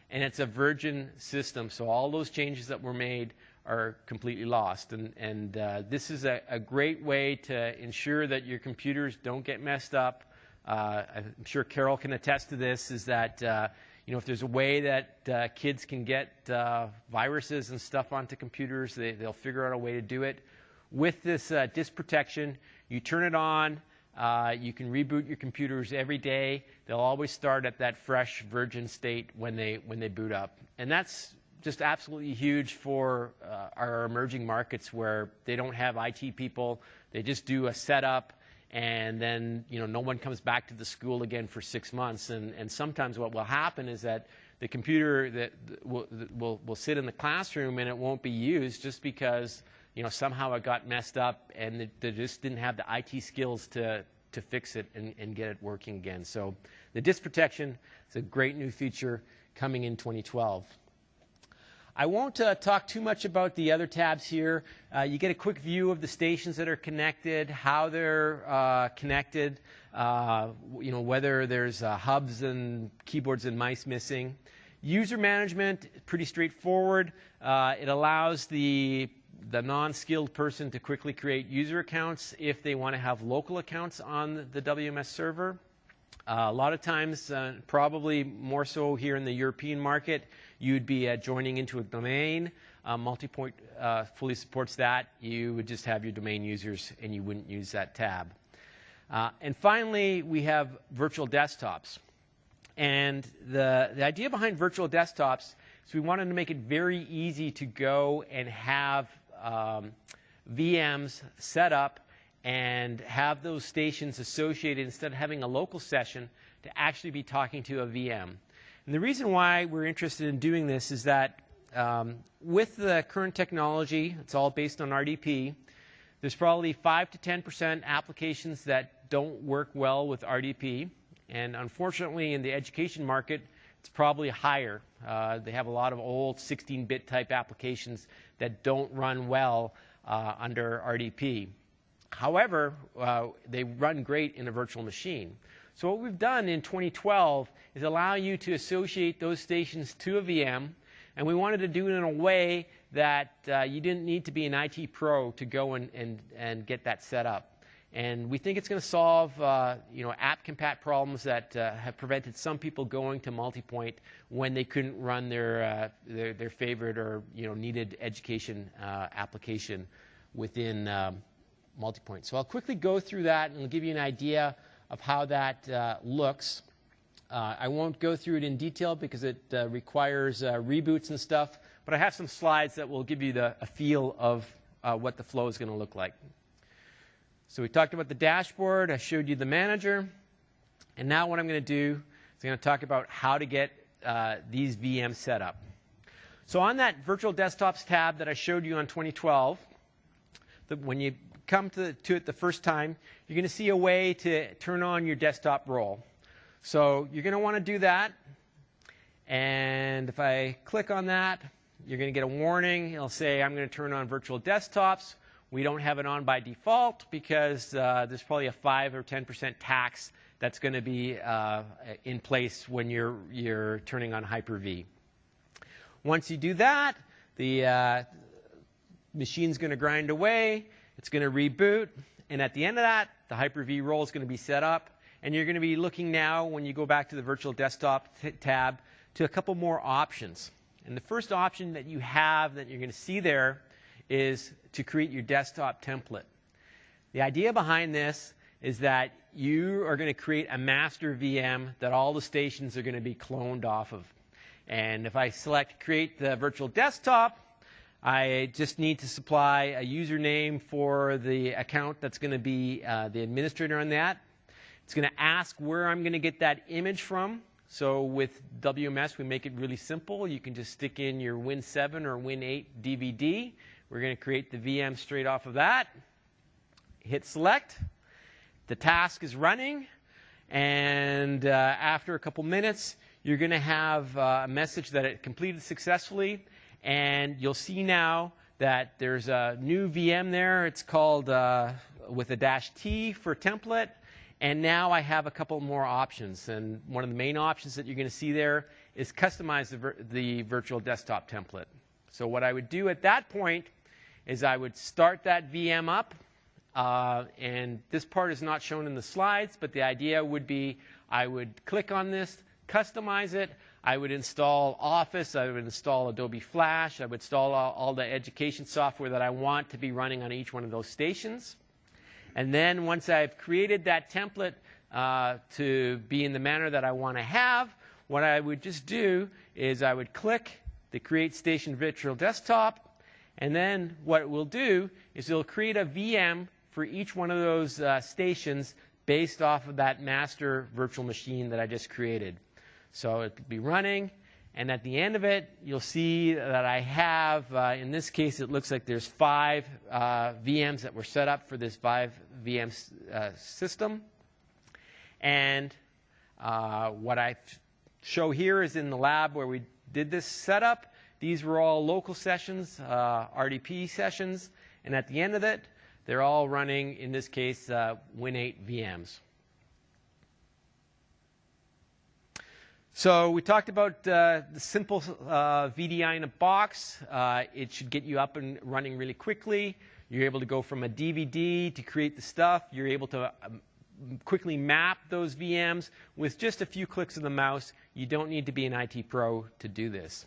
Speaker 1: and it's a virgin system. So all those changes that were made are completely lost. And this is a great way to ensure that your computers don't get messed up. I'm sure Carol can attest to this, is that if there's a way that kids can get viruses and stuff onto computers, they'll figure out a way to do it. With this disk protection, you turn it on, you can reboot your computers every day. They'll always start at that fresh virgin state when they boot up. And that's just absolutely huge for our emerging markets where they don't have IT people. They just do a setup, and then no one comes back to the school again for 6 months. And sometimes what will happen is that the computer that will sit in the classroom and it won't be used just because somehow it got messed up and they just didn't have the IT skills to fix it and get it working again. So the disk protection is a great new feature coming in 2012. I won't talk too much about the other tabs here. You get a quick view of the stations that are connected, how they're connected, whether there's hubs and keyboards and mice missing. User management, pretty straightforward. It allows the non-skilled person to quickly create user accounts if they want to have local accounts on the WMS server. A lot of times, probably more so here in the European market, you'd be joining into a domain. MultiPoint fully supports that. You would just have your domain users and you wouldn't use that tab. And finally, we have virtual desktops. And the idea behind virtual desktops is we wanted to make it very easy to go and have VMs set up and have those stations associated, instead of having a local session, to actually be talking to a VM. And the reason why we're interested in doing this is that with the current technology, it's all based on RDP, there's probably 5 to 10% applications that don't work well with RDP. And unfortunately, in the education market, it's probably higher. They have a lot of old 16-bit type applications that don't run well under RDP. However, they run great in a virtual machine. So what we've done in 2012 is allow you to associate those stations to a VM, and we wanted to do it in a way that you didn't need to be an IT pro to go and get that set up. And we think it's going to solve app compat problems that have prevented some people going to MultiPoint when they couldn't run their favorite or needed education application within MultiPoint. So I'll quickly go through that and I'll give you an idea of how that looks. I won't go through it in detail because it requires reboots and stuff, but I have some slides that will give you a feel of what the flow is going to look like. So we talked about the dashboard. I showed you the manager. And now what I'm going to do is I'm going to talk about how to get these VMs set up. So on that virtual desktops tab that I showed you on 2012, when you come to it the first time, you're going to see a way to turn on your desktop role. So you're going to want to do that. And if I click on that, you're going to get a warning. It'll say, I'm going to turn on virtual desktops. We don't have it on by default because there's probably a 5 or 10% tax that's going to be in place when you're turning on Hyper-V. Once you do that, the machine's going to grind away. It's going to reboot. And at the end of that, the Hyper-V role is going to be set up. And you're going to be looking now, when you go back to the virtual desktop tab, to a couple more options. And the first option that you have that you're going to see there is to create your desktop template. The idea behind this is that you are going to create a master VM that all the stations are going to be cloned off of. And if I select create the virtual desktop, I just need to supply a username for the account that's going to be the administrator on that. It's going to ask where I'm going to get that image from. So with WMS, we make it really simple. You can just stick in your Win 7 or Win 8 DVD. We're going to create the VM straight off of that. Hit select. The task is running. And after a couple minutes, you're going to have a message that it completed successfully. And you'll see now that there's a new VM there. It's called with a -T for template. And now I have a couple more options. And one of the main options that you're going to see there is customize the virtual desktop template. So what I would do at that point is I would start that VM up. And this part is not shown in the slides, but the idea would be I would click on this, customize it. I would install Office. I would install Adobe Flash. I would install all the education software that I want to be running on each one of those stations. And then once I've created that template to be in the manner that I want to have, what I would just do is I would click the Create Station Virtual Desktop. And then what it will do is it'll create a VM for each one of those stations based off of that master virtual machine that I just created. So it'll be running. And at the end of it, you'll see that I have, in this case, it looks like there's 5 VMs that were set up for this 5 VM system. And what I show here is in the lab where we did this setup. These were all local sessions, RDP sessions. And at the end of it, they're all running, in this case, Win 8 VMs. So we talked about the simple VDI in a box. It should get you up and running really quickly. You're able to go from a DVD to create the stuff. You're able to quickly map those VMs with just a few clicks of the mouse. You don't need to be an IT pro to do this.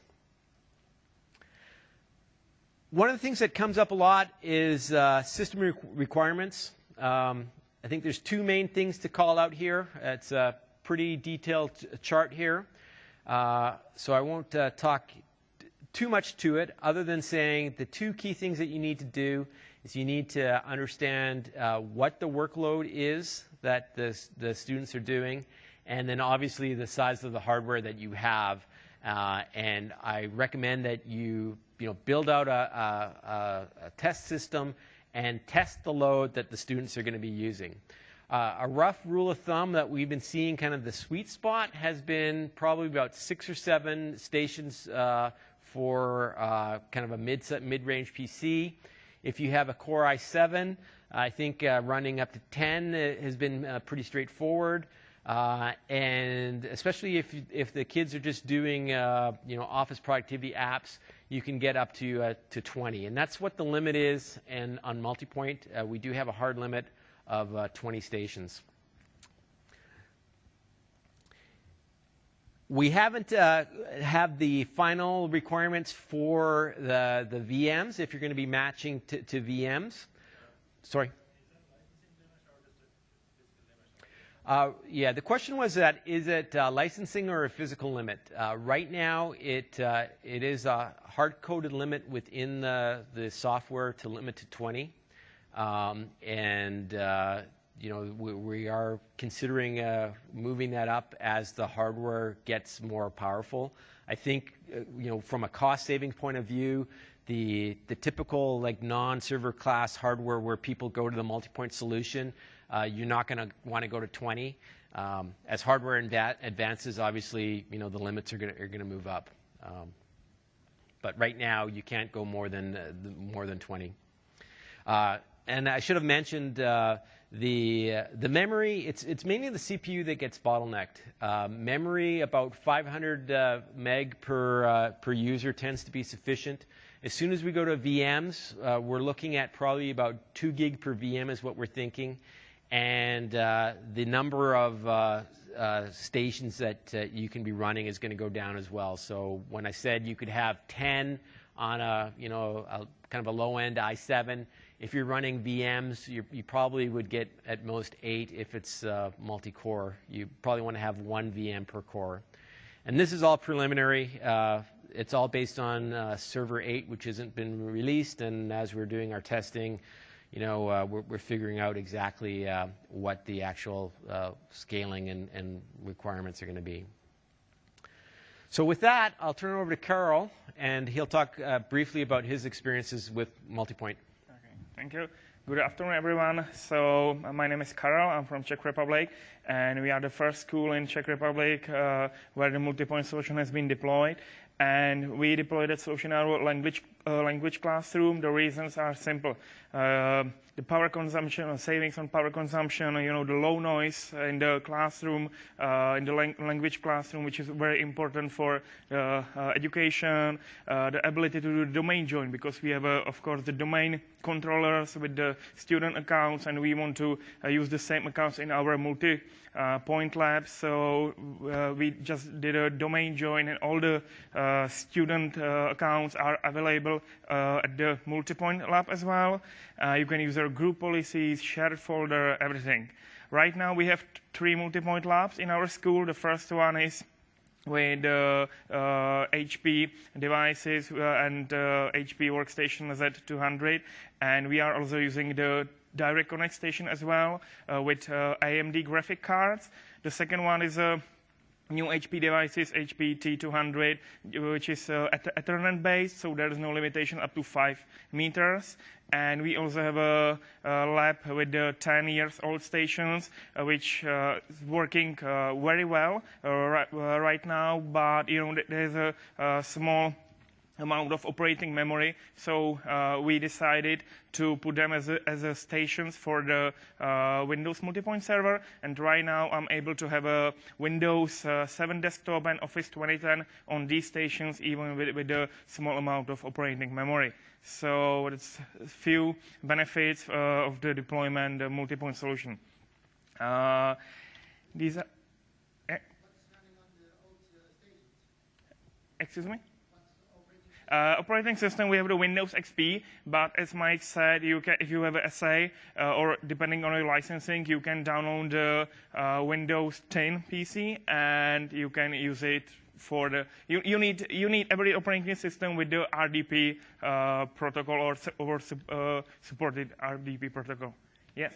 Speaker 1: One of the things that comes up a lot is system requirements. I think there's 2 main things to call out here. It's a pretty detailed chart here. So I won't talk too much to it other than saying the 2 key things that you need to do is you need to understand what the workload is that the students are doing, and then obviously the size of the hardware that you have. And I recommend that you build out a test system and test the load that the students are going to be using. A rough rule of thumb that we've been seeing, kind of the sweet spot, has been probably about 6 or 7 stations for kind of a mid-range PC. If you have a Core i7, I think running up to 10 has been pretty straightforward. And especially if the kids are just doing office productivity apps, you can get up to 20. And that's what the limit is. And on MultiPoint, we do have a hard limit of 20 stations. We haven't have the final requirements for the VMs if you're going to be matching to VMs. Sorry. Yeah, the question was that is it licensing or a physical limit? Right now, it is a hard-coded limit within the software to limit to 20. We are considering moving that up as the hardware gets more powerful. I think, from a cost-saving point of view, the typical non-server class hardware where people go to the MultiPoint solution, you're not going to want to go to 20. As hardware advances, obviously, the limits are going to move up. But right now, you can't go more than 20. And I should have mentioned the memory. It's mainly the CPU that gets bottlenecked. Memory, about 500 meg per user, tends to be sufficient. As soon as we go to VMs, we're looking at probably about 2 gig per VM is what we're thinking. And the number of stations that you can be running is going to go down as well. So when I said you could have 10 on a kind of a low-end i7, if you're running VMs, you probably would get at most 8 if it's multi-core. You probably want to have 1 VM per core. And this is all preliminary. It's all based on Server 8, which hasn't been released. And as we're doing our testing, we're figuring out exactly what the actual scaling and requirements are going to be. So with that, I'll turn it over to Carl, and he'll talk briefly about his experiences with MultiPoint.
Speaker 2: Okay, thank you. Good afternoon, everyone. So my name is Karel. I'm from Czech Republic, and we are the first school in Czech Republic where the MultiPoint solution has been deployed. And we deployed that solution in our language classroom. The reasons are simple. The power consumption, savings on power consumption, the low noise in the classroom, in the language classroom, which is very important for education, the ability to do domain join, because we have, of course, the domain controllers with the student accounts, and we want to use the same accounts in our MultiPoint labs. So we just did a domain join, and all the student accounts are available at the MultiPoint lab as well. You can use our group policies, shared folder, everything. Right now we have 3 MultiPoint labs in our school. The first one is with HP devices and HP workstation Z200, and we are also using the Direct Connect station as well with AMD graphic cards. The second one is new HP devices, HP T200, which is Ethernet based, so there is no limitation up to 5 meters. And we also have a lab with 10 years old stations, which is working very well right now, but there's a small amount of operating memory, so we decided to put them as a stations for the Windows MultiPoint server. And right now I'm able to have a Windows 7 desktop and Office 2010 on these stations, even with a small amount of operating memory. So it's a few benefits of the deployment, the MultiPoint solution. These are, excuse me? Operating system, we have the Windows XP, but as Mike said, if you have an SA or depending on your licensing, you can download the Windows 10 PC and you can use it for the. You need every operating system with the RDP protocol or supported RDP protocol. Yes.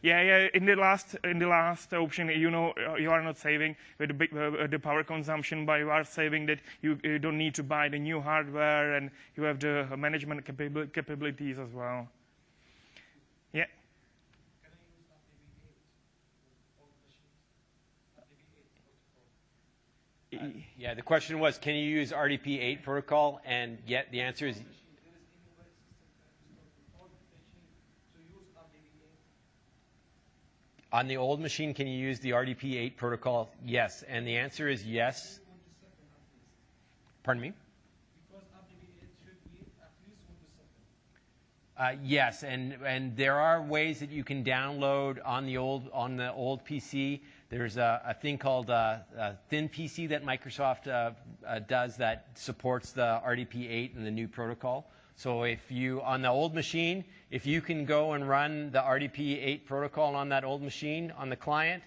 Speaker 2: Yeah. In the last option, you are not saving with the power consumption, but you are saving that you don't need to buy the new hardware, and you have the management capabilities as well. Yeah.
Speaker 1: Yeah, the question was, can you use RDP8 protocol? And yet the answer is. On the old machine, can you use the RDP8 protocol? Yes. And the answer is yes. Pardon me?
Speaker 7: Because RDP8 should be at least 1 to 7.
Speaker 1: Yes, and there are ways that you can download on the old PC. There's a thing called Thin PC that Microsoft does that supports the RDP8 and the new protocol. So if you, on the old machine, if you can go and run the RDP8 protocol on that old machine on the client,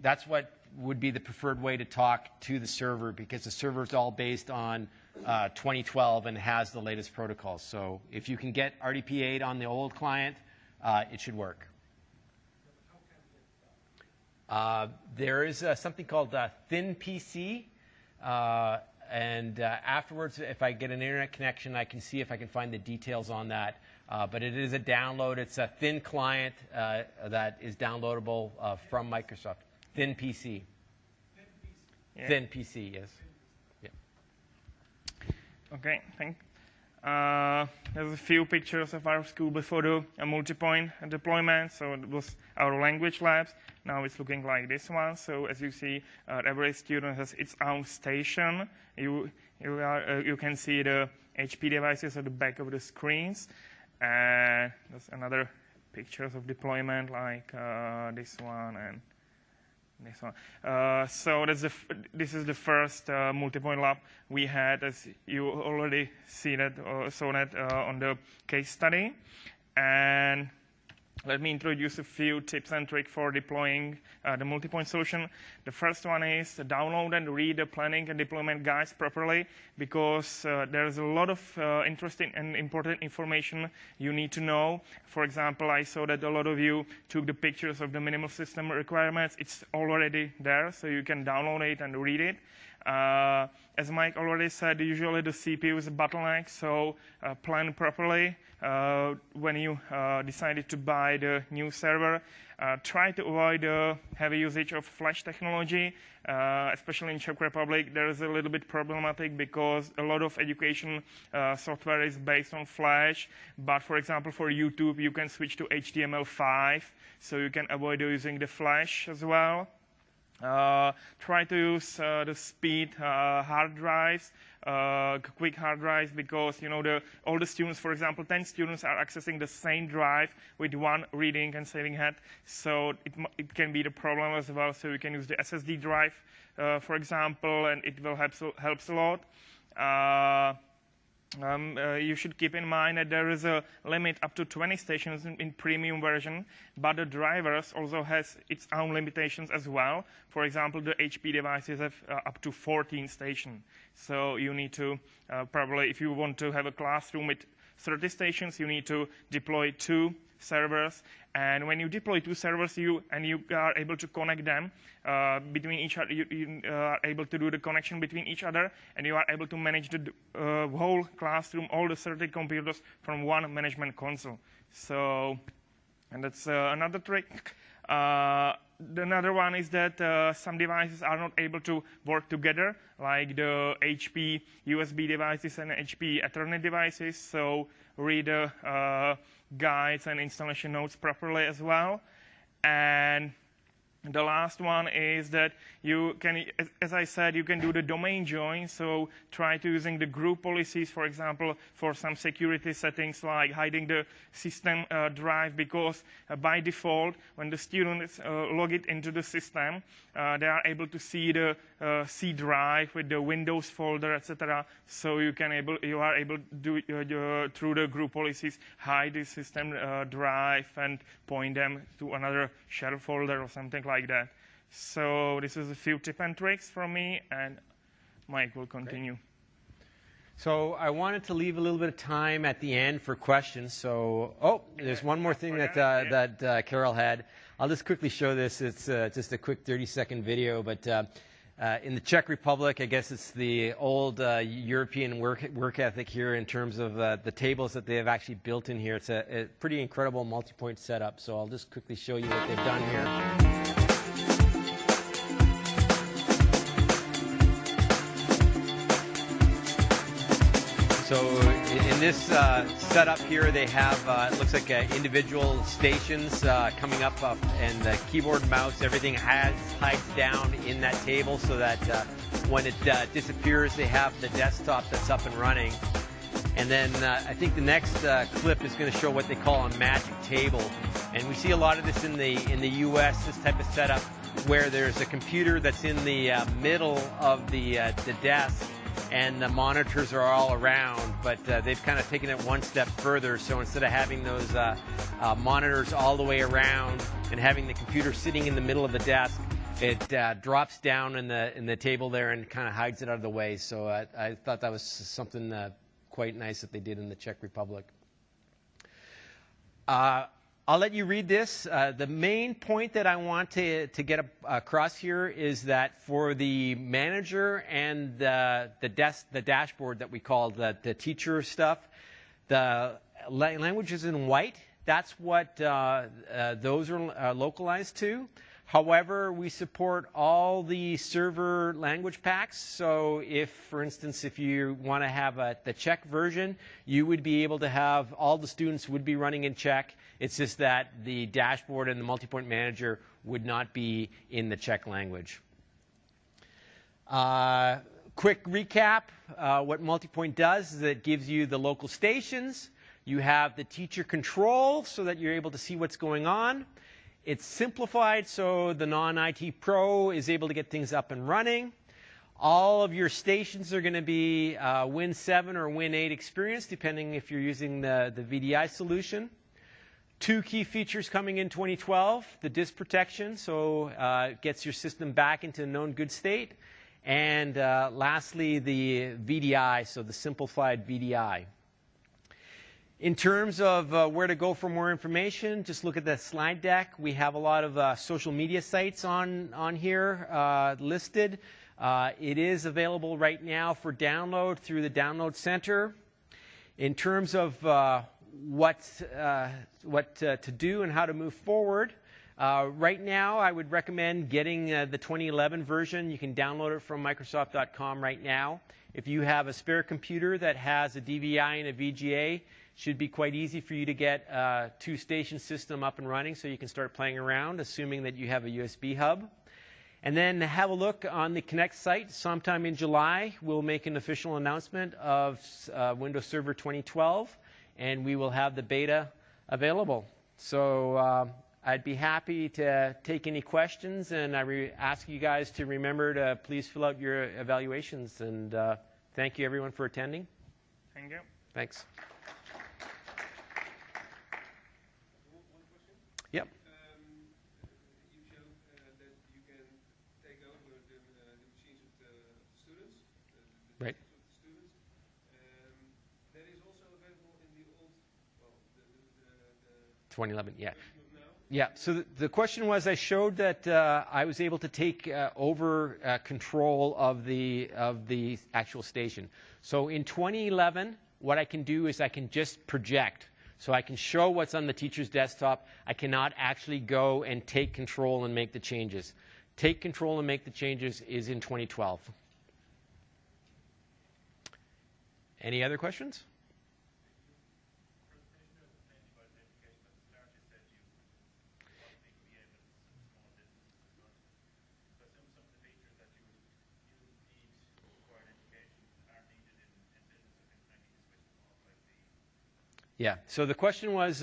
Speaker 1: that's what would be the preferred way to talk to the server, because the server is all based on 2012 and has the latest protocols. So if you can get RDP8 on the old client, it should work. There is something called Thin PC. And afterwards, if I get an internet connection, I can see if I can find the details on that. But it is a download. It's a thin client that is downloadable from Microsoft. Thin PC.
Speaker 2: Yeah.
Speaker 1: Thin PC, yes. Yeah.
Speaker 2: Okay, thanks. There's a few pictures of our school before the MultiPoint deployment. So it was our language labs. Now it's looking like this one. So as you see, every student has its own station. You can see the HP devices at the back of the screens. There's another pictures of deployment like this one and this one. So this is the first MultiPoint lab we had, as you already saw that on the case study. And let me introduce a few tips and tricks for deploying the MultiPoint solution. The first one is to download and read the planning and deployment guides properly, because there's a lot of interesting and important information you need to know. For example, I saw that a lot of you took the pictures of the minimal system requirements. It's already there, so you can download it and read it. As Mike already said, usually the CPU is a bottleneck, so plan properly. When you decided to buy the new server, try to avoid heavy usage of flash technology, especially in Czech Republic. There is a little bit problematic because a lot of education software is based on flash, but for example for YouTube you can switch to HTML5, so you can avoid using the flash as well. Try to use the speed hard drives, quick hard drives, because all the students, for example, 10 students are accessing the same drive with one reading and saving head, so it can be the problem as well. So you can use the SSD drive, for example, and it will helps a lot. You should keep in mind that there is a limit up to 20 stations in premium version, but the drivers also has its own limitations as well. For example, the HP devices have up to 14 stations. So you need to probably, if you want to have a classroom with 30 stations, you need to deploy 2 servers. And when you deploy 2 servers, you are able to connect them between each other. You are able to do the connection between each other, and you are able to manage the whole classroom, all the 30 computers from one management console. So, and that's another trick. Another one is that some devices are not able to work together, like the HP USB devices and HP Ethernet devices. So read the guides and installation notes properly as well. And the last one is that you can, as I said, you can do the domain join. So try to using the group policies, for example, for some security settings like hiding the system drive, because by default, when the students log it into the system, they are able to see the C drive with the Windows folder, etc. So you are able to do through the group policies hide the system drive and point them to another share folder or something like that. So this is a few tips and tricks from me, and Mike will continue.
Speaker 1: Great. So I wanted to leave a little bit of time at the end for questions. So, there's one more thing that Carol had. I'll just quickly show this. It's just a quick 30-second video, but in the Czech Republic, I guess it's the old European work ethic here in terms of the tables that they have actually built in here. It's a pretty incredible multi-point setup. So I'll just quickly show you what they've done here. So in this setup here, they have, it looks like individual stations coming up, and the keyboard, mouse, everything hides down in that table, so that when it disappears, they have the desktop that's up and running. And then I think the next clip is going to show what they call a magic table. And we see a lot of this in the U.S., this type of setup, where there's a computer that's in the middle of the desk, and the monitors are all around, but they've kind of taken it one step further. So instead of having those monitors all the way around and having the computer sitting in the middle of the desk, it drops down in the table there and kind of hides it out of the way. So I thought that was something quite nice that they did in the Czech Republic. I'll let you read this. The main point that I want to get across here is that for the manager and the dashboard that we call the teacher stuff, the language is in white. That's what those are localized to. However, we support all the server language packs. So if, for instance, if you want to have the Czech version, you would be able to have all the students would be running in Czech. It's just that the dashboard and the multi-point manager would not be in the Czech language. Quick recap, what multi-point does is it gives you the local stations. You have the teacher control so that you're able to see what's going on. It's simplified so the non-IT pro is able to get things up and running. All of your stations are going to be Win 7 or Win 8 experience, depending if you're using the VDI solution. Two key features coming in 2012, the disk protection, so it gets your system back into a known good state. And lastly, the VDI, so the simplified VDI. In terms of where to go for more information, just look at the slide deck. We have a lot of social media sites on here listed. It is available right now for download through the Download Center. In terms of what to do and how to move forward, right now I would recommend getting the 2011 version. You can download it from Microsoft.com right now. If you have a spare computer that has a DVI and a VGA, should be quite easy for you to get a two-station system up and running so you can start playing around, assuming that you have a USB hub. And then have a look on the Connect site. Sometime in July, we'll make an official announcement of Windows Server 2012, and we will have the beta available. So I'd be happy to take any questions, and I ask you guys to remember to please fill out your evaluations. And thank you, everyone, for attending.
Speaker 2: Thank you.
Speaker 1: Thanks. Yep.
Speaker 7: You showed that you can take over the machines of the students, the
Speaker 1: Right.
Speaker 7: of the students. That is also available in the old, well, the
Speaker 1: 2011, yeah.
Speaker 7: version of now.
Speaker 1: Yeah, so the question was, I showed that I was able to take over control of the actual station. So in 2011, what I can do is I can just project. So I can show what's on the teacher's desktop. I cannot actually go and take control and make the changes. Take control and make the changes is in 2012. Any other questions? Yeah, so the question was,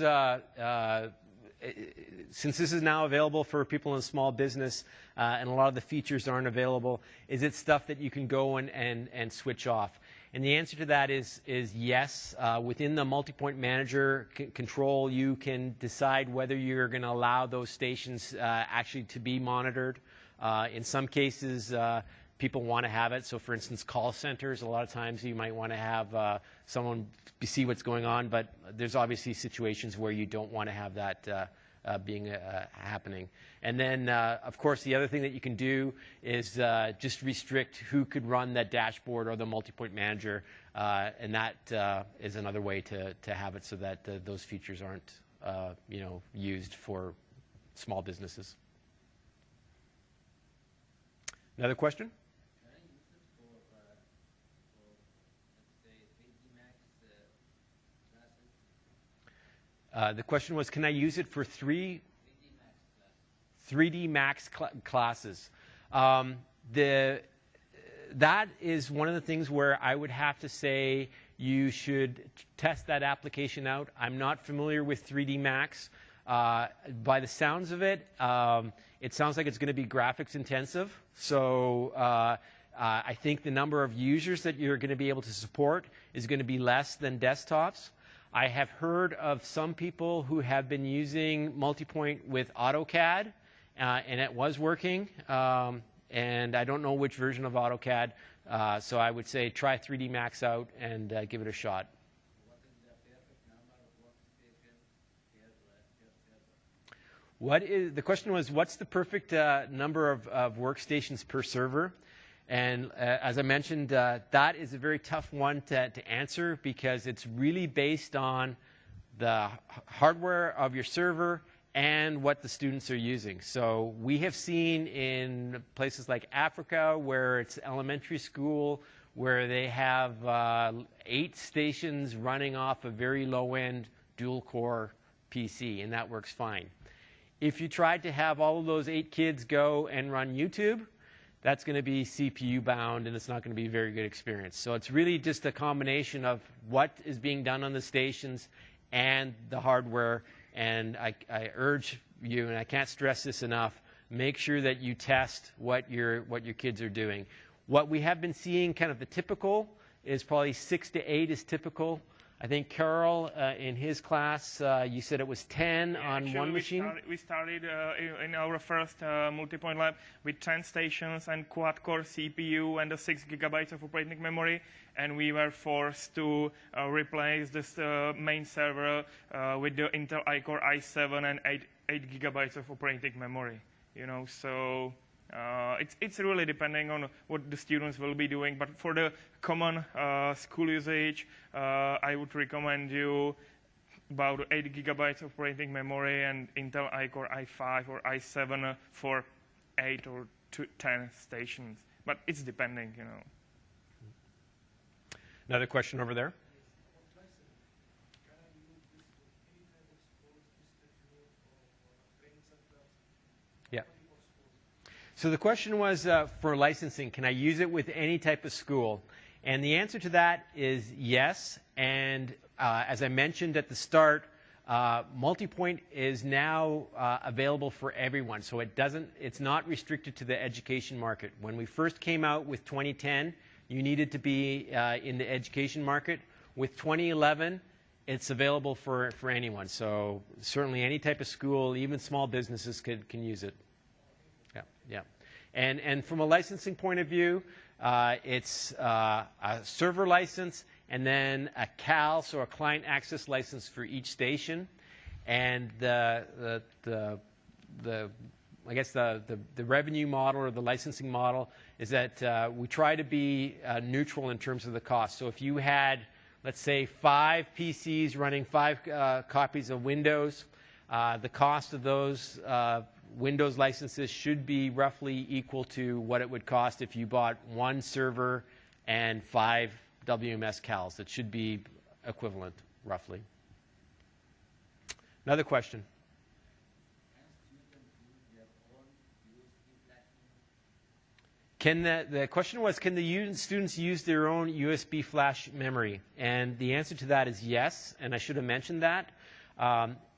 Speaker 1: since this is now available for people in small business and a lot of the features aren't available, is it stuff that you can go and switch off? And the answer to that is yes. Within the MultiPoint Manager control, you can decide whether you're going to allow those stations actually to be monitored. In some cases, people want to have it. So for instance, call centers, a lot of times you might want to have someone see what's going on, but there's obviously situations where you don't want to have that being happening. And then, of course, the other thing that you can do is just restrict who could run that dashboard or the MultiPoint Manager, and that is another way to have it so that those features aren't used for small businesses. Another question? The question was, can I use it for 3D Max classes? That is one of the things where I would have to say you should test that application out. I'm not familiar with 3D Max. By the sounds of it, it sounds like it's going to be graphics intensive. So I think the number of users that you're going to be able to support is going to be less than desktops. I have heard of some people who have been using MultiPoint with AutoCAD, and it was working. And I don't know which version of AutoCAD, so I would say try 3D Max out and give it a shot. The question was, what's the perfect number of workstations per server? And as I mentioned, that is a very tough one to answer because it's really based on the hardware of your server and what the students are using. So we have seen in places like Africa where it's elementary school where they have 8 stations running off a very low-end dual-core PC, and that works fine. If you tried to have all of those 8 kids go and run YouTube, that's going to be CPU bound, and it's not going to be a very good experience. So it's really just a combination of what is being done on the stations and the hardware. And I urge you, and I can't stress this enough, make sure that you test what your kids are doing. What we have been seeing, kind of the typical, is probably 6 to 8 is typical. I think Carol, in his class, you said it was 10 on
Speaker 2: Actually,
Speaker 1: one machine?
Speaker 2: We started in our first multi-point lab with 10 stations and quad-core CPU and the 6 gigabytes of operating memory, and we were forced to replace this main server with the Intel iCore i7 and 8 gigabytes of operating memory. You know, so it's really depending on what the students will be doing. But for the common school usage, I would recommend you about 8 gigabytes of operating memory and Intel iCore i5 or i7 for 8 or 10 stations. But it's depending, you know.
Speaker 1: Another question over there. Yeah. So the question was for licensing, can I use it with any type of school? And the answer to that is yes. And as I mentioned at the start, MultiPoint is now available for everyone. So it's not restricted to the education market. When we first came out with 2010, you needed to be in the education market. With 2011, it's available for anyone. So certainly any type of school, even small businesses can use it. Yeah, yeah. And from a licensing point of view, it's a server license and then a CAL, so a client access license for each station. And the revenue model or the licensing model is that we try to be neutral in terms of the cost. So if you had, let's say, 5 PCs running 5 copies of Windows, the cost of those Windows licenses should be roughly equal to what it would cost if you bought 1 server and 5 WMS CALs. It should be equivalent, roughly. Another question. The question was, can the students use their own USB flash memory? And the answer to that is yes, and I should have mentioned that.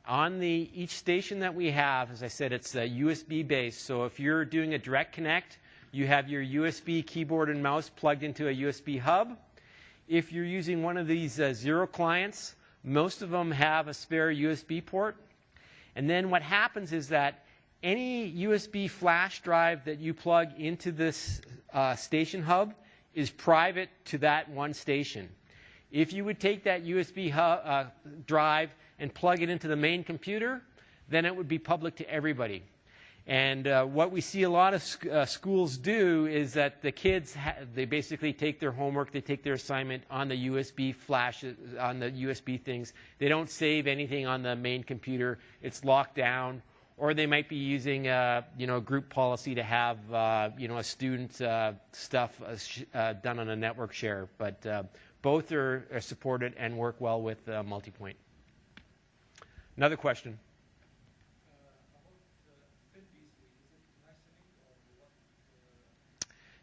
Speaker 1: On each station that we have, as I said, it's USB based. So if you're doing a direct connect, you have your USB keyboard and mouse plugged into a USB hub. If you're using one of these Zero clients, most of them have a spare USB port. And then what happens is that any USB flash drive that you plug into this station hub is private to that one station. If you would take that USB drive and plug it into the main computer, then it would be public to everybody. And what we see a lot of schools do is that the kids, they basically take their homework, they take their assignment on the USB flash, on the USB things. They don't save anything on the main computer. It's locked down. Or they might be using a group policy to have a student stuff done on a network share. But both are supported and work well with MultiPoint. Another question.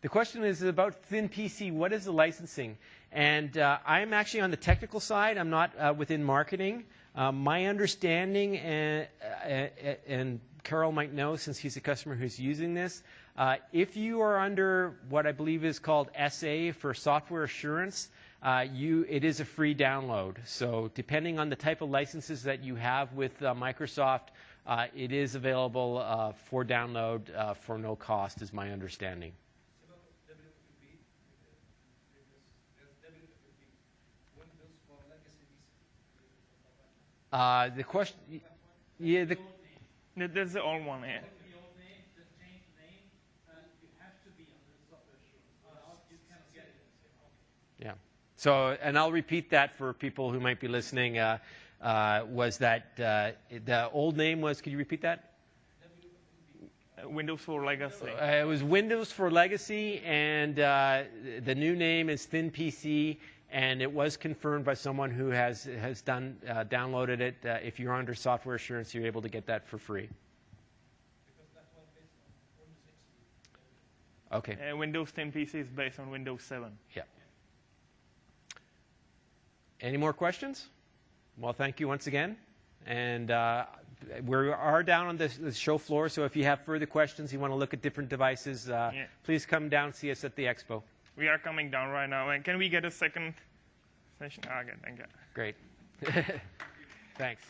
Speaker 1: The question is about Thin PC. What is the licensing? And I'm actually on the technical side. I'm not within marketing. My understanding, and Carol might know since he's a customer who's using this, if you are under what I believe is called SA for software assurance, it is a free download. So depending on the type of licenses that you have with Microsoft, it is available for download for no cost, is my understanding. The question, yeah,
Speaker 2: There's the old one, yeah.
Speaker 1: Yeah. So, and I'll repeat that for people who might be listening. Was that the old name was? Could you repeat that?
Speaker 2: Windows for Legacy.
Speaker 1: It was Windows for Legacy, and the new name is Thin PC. And it was confirmed by someone who has downloaded it. If you're under software assurance, you're able to get that for free. Okay.
Speaker 2: Windows 10 PC is based on Windows 7.
Speaker 1: Yeah. Any more questions? Well, thank you once again. And we are down on the show floor, so if you have further questions, you want to look at different devices, please come down and see us at the expo.
Speaker 2: We are coming down right now. And can we get a second session? Good, thank you.
Speaker 1: Great. Thanks.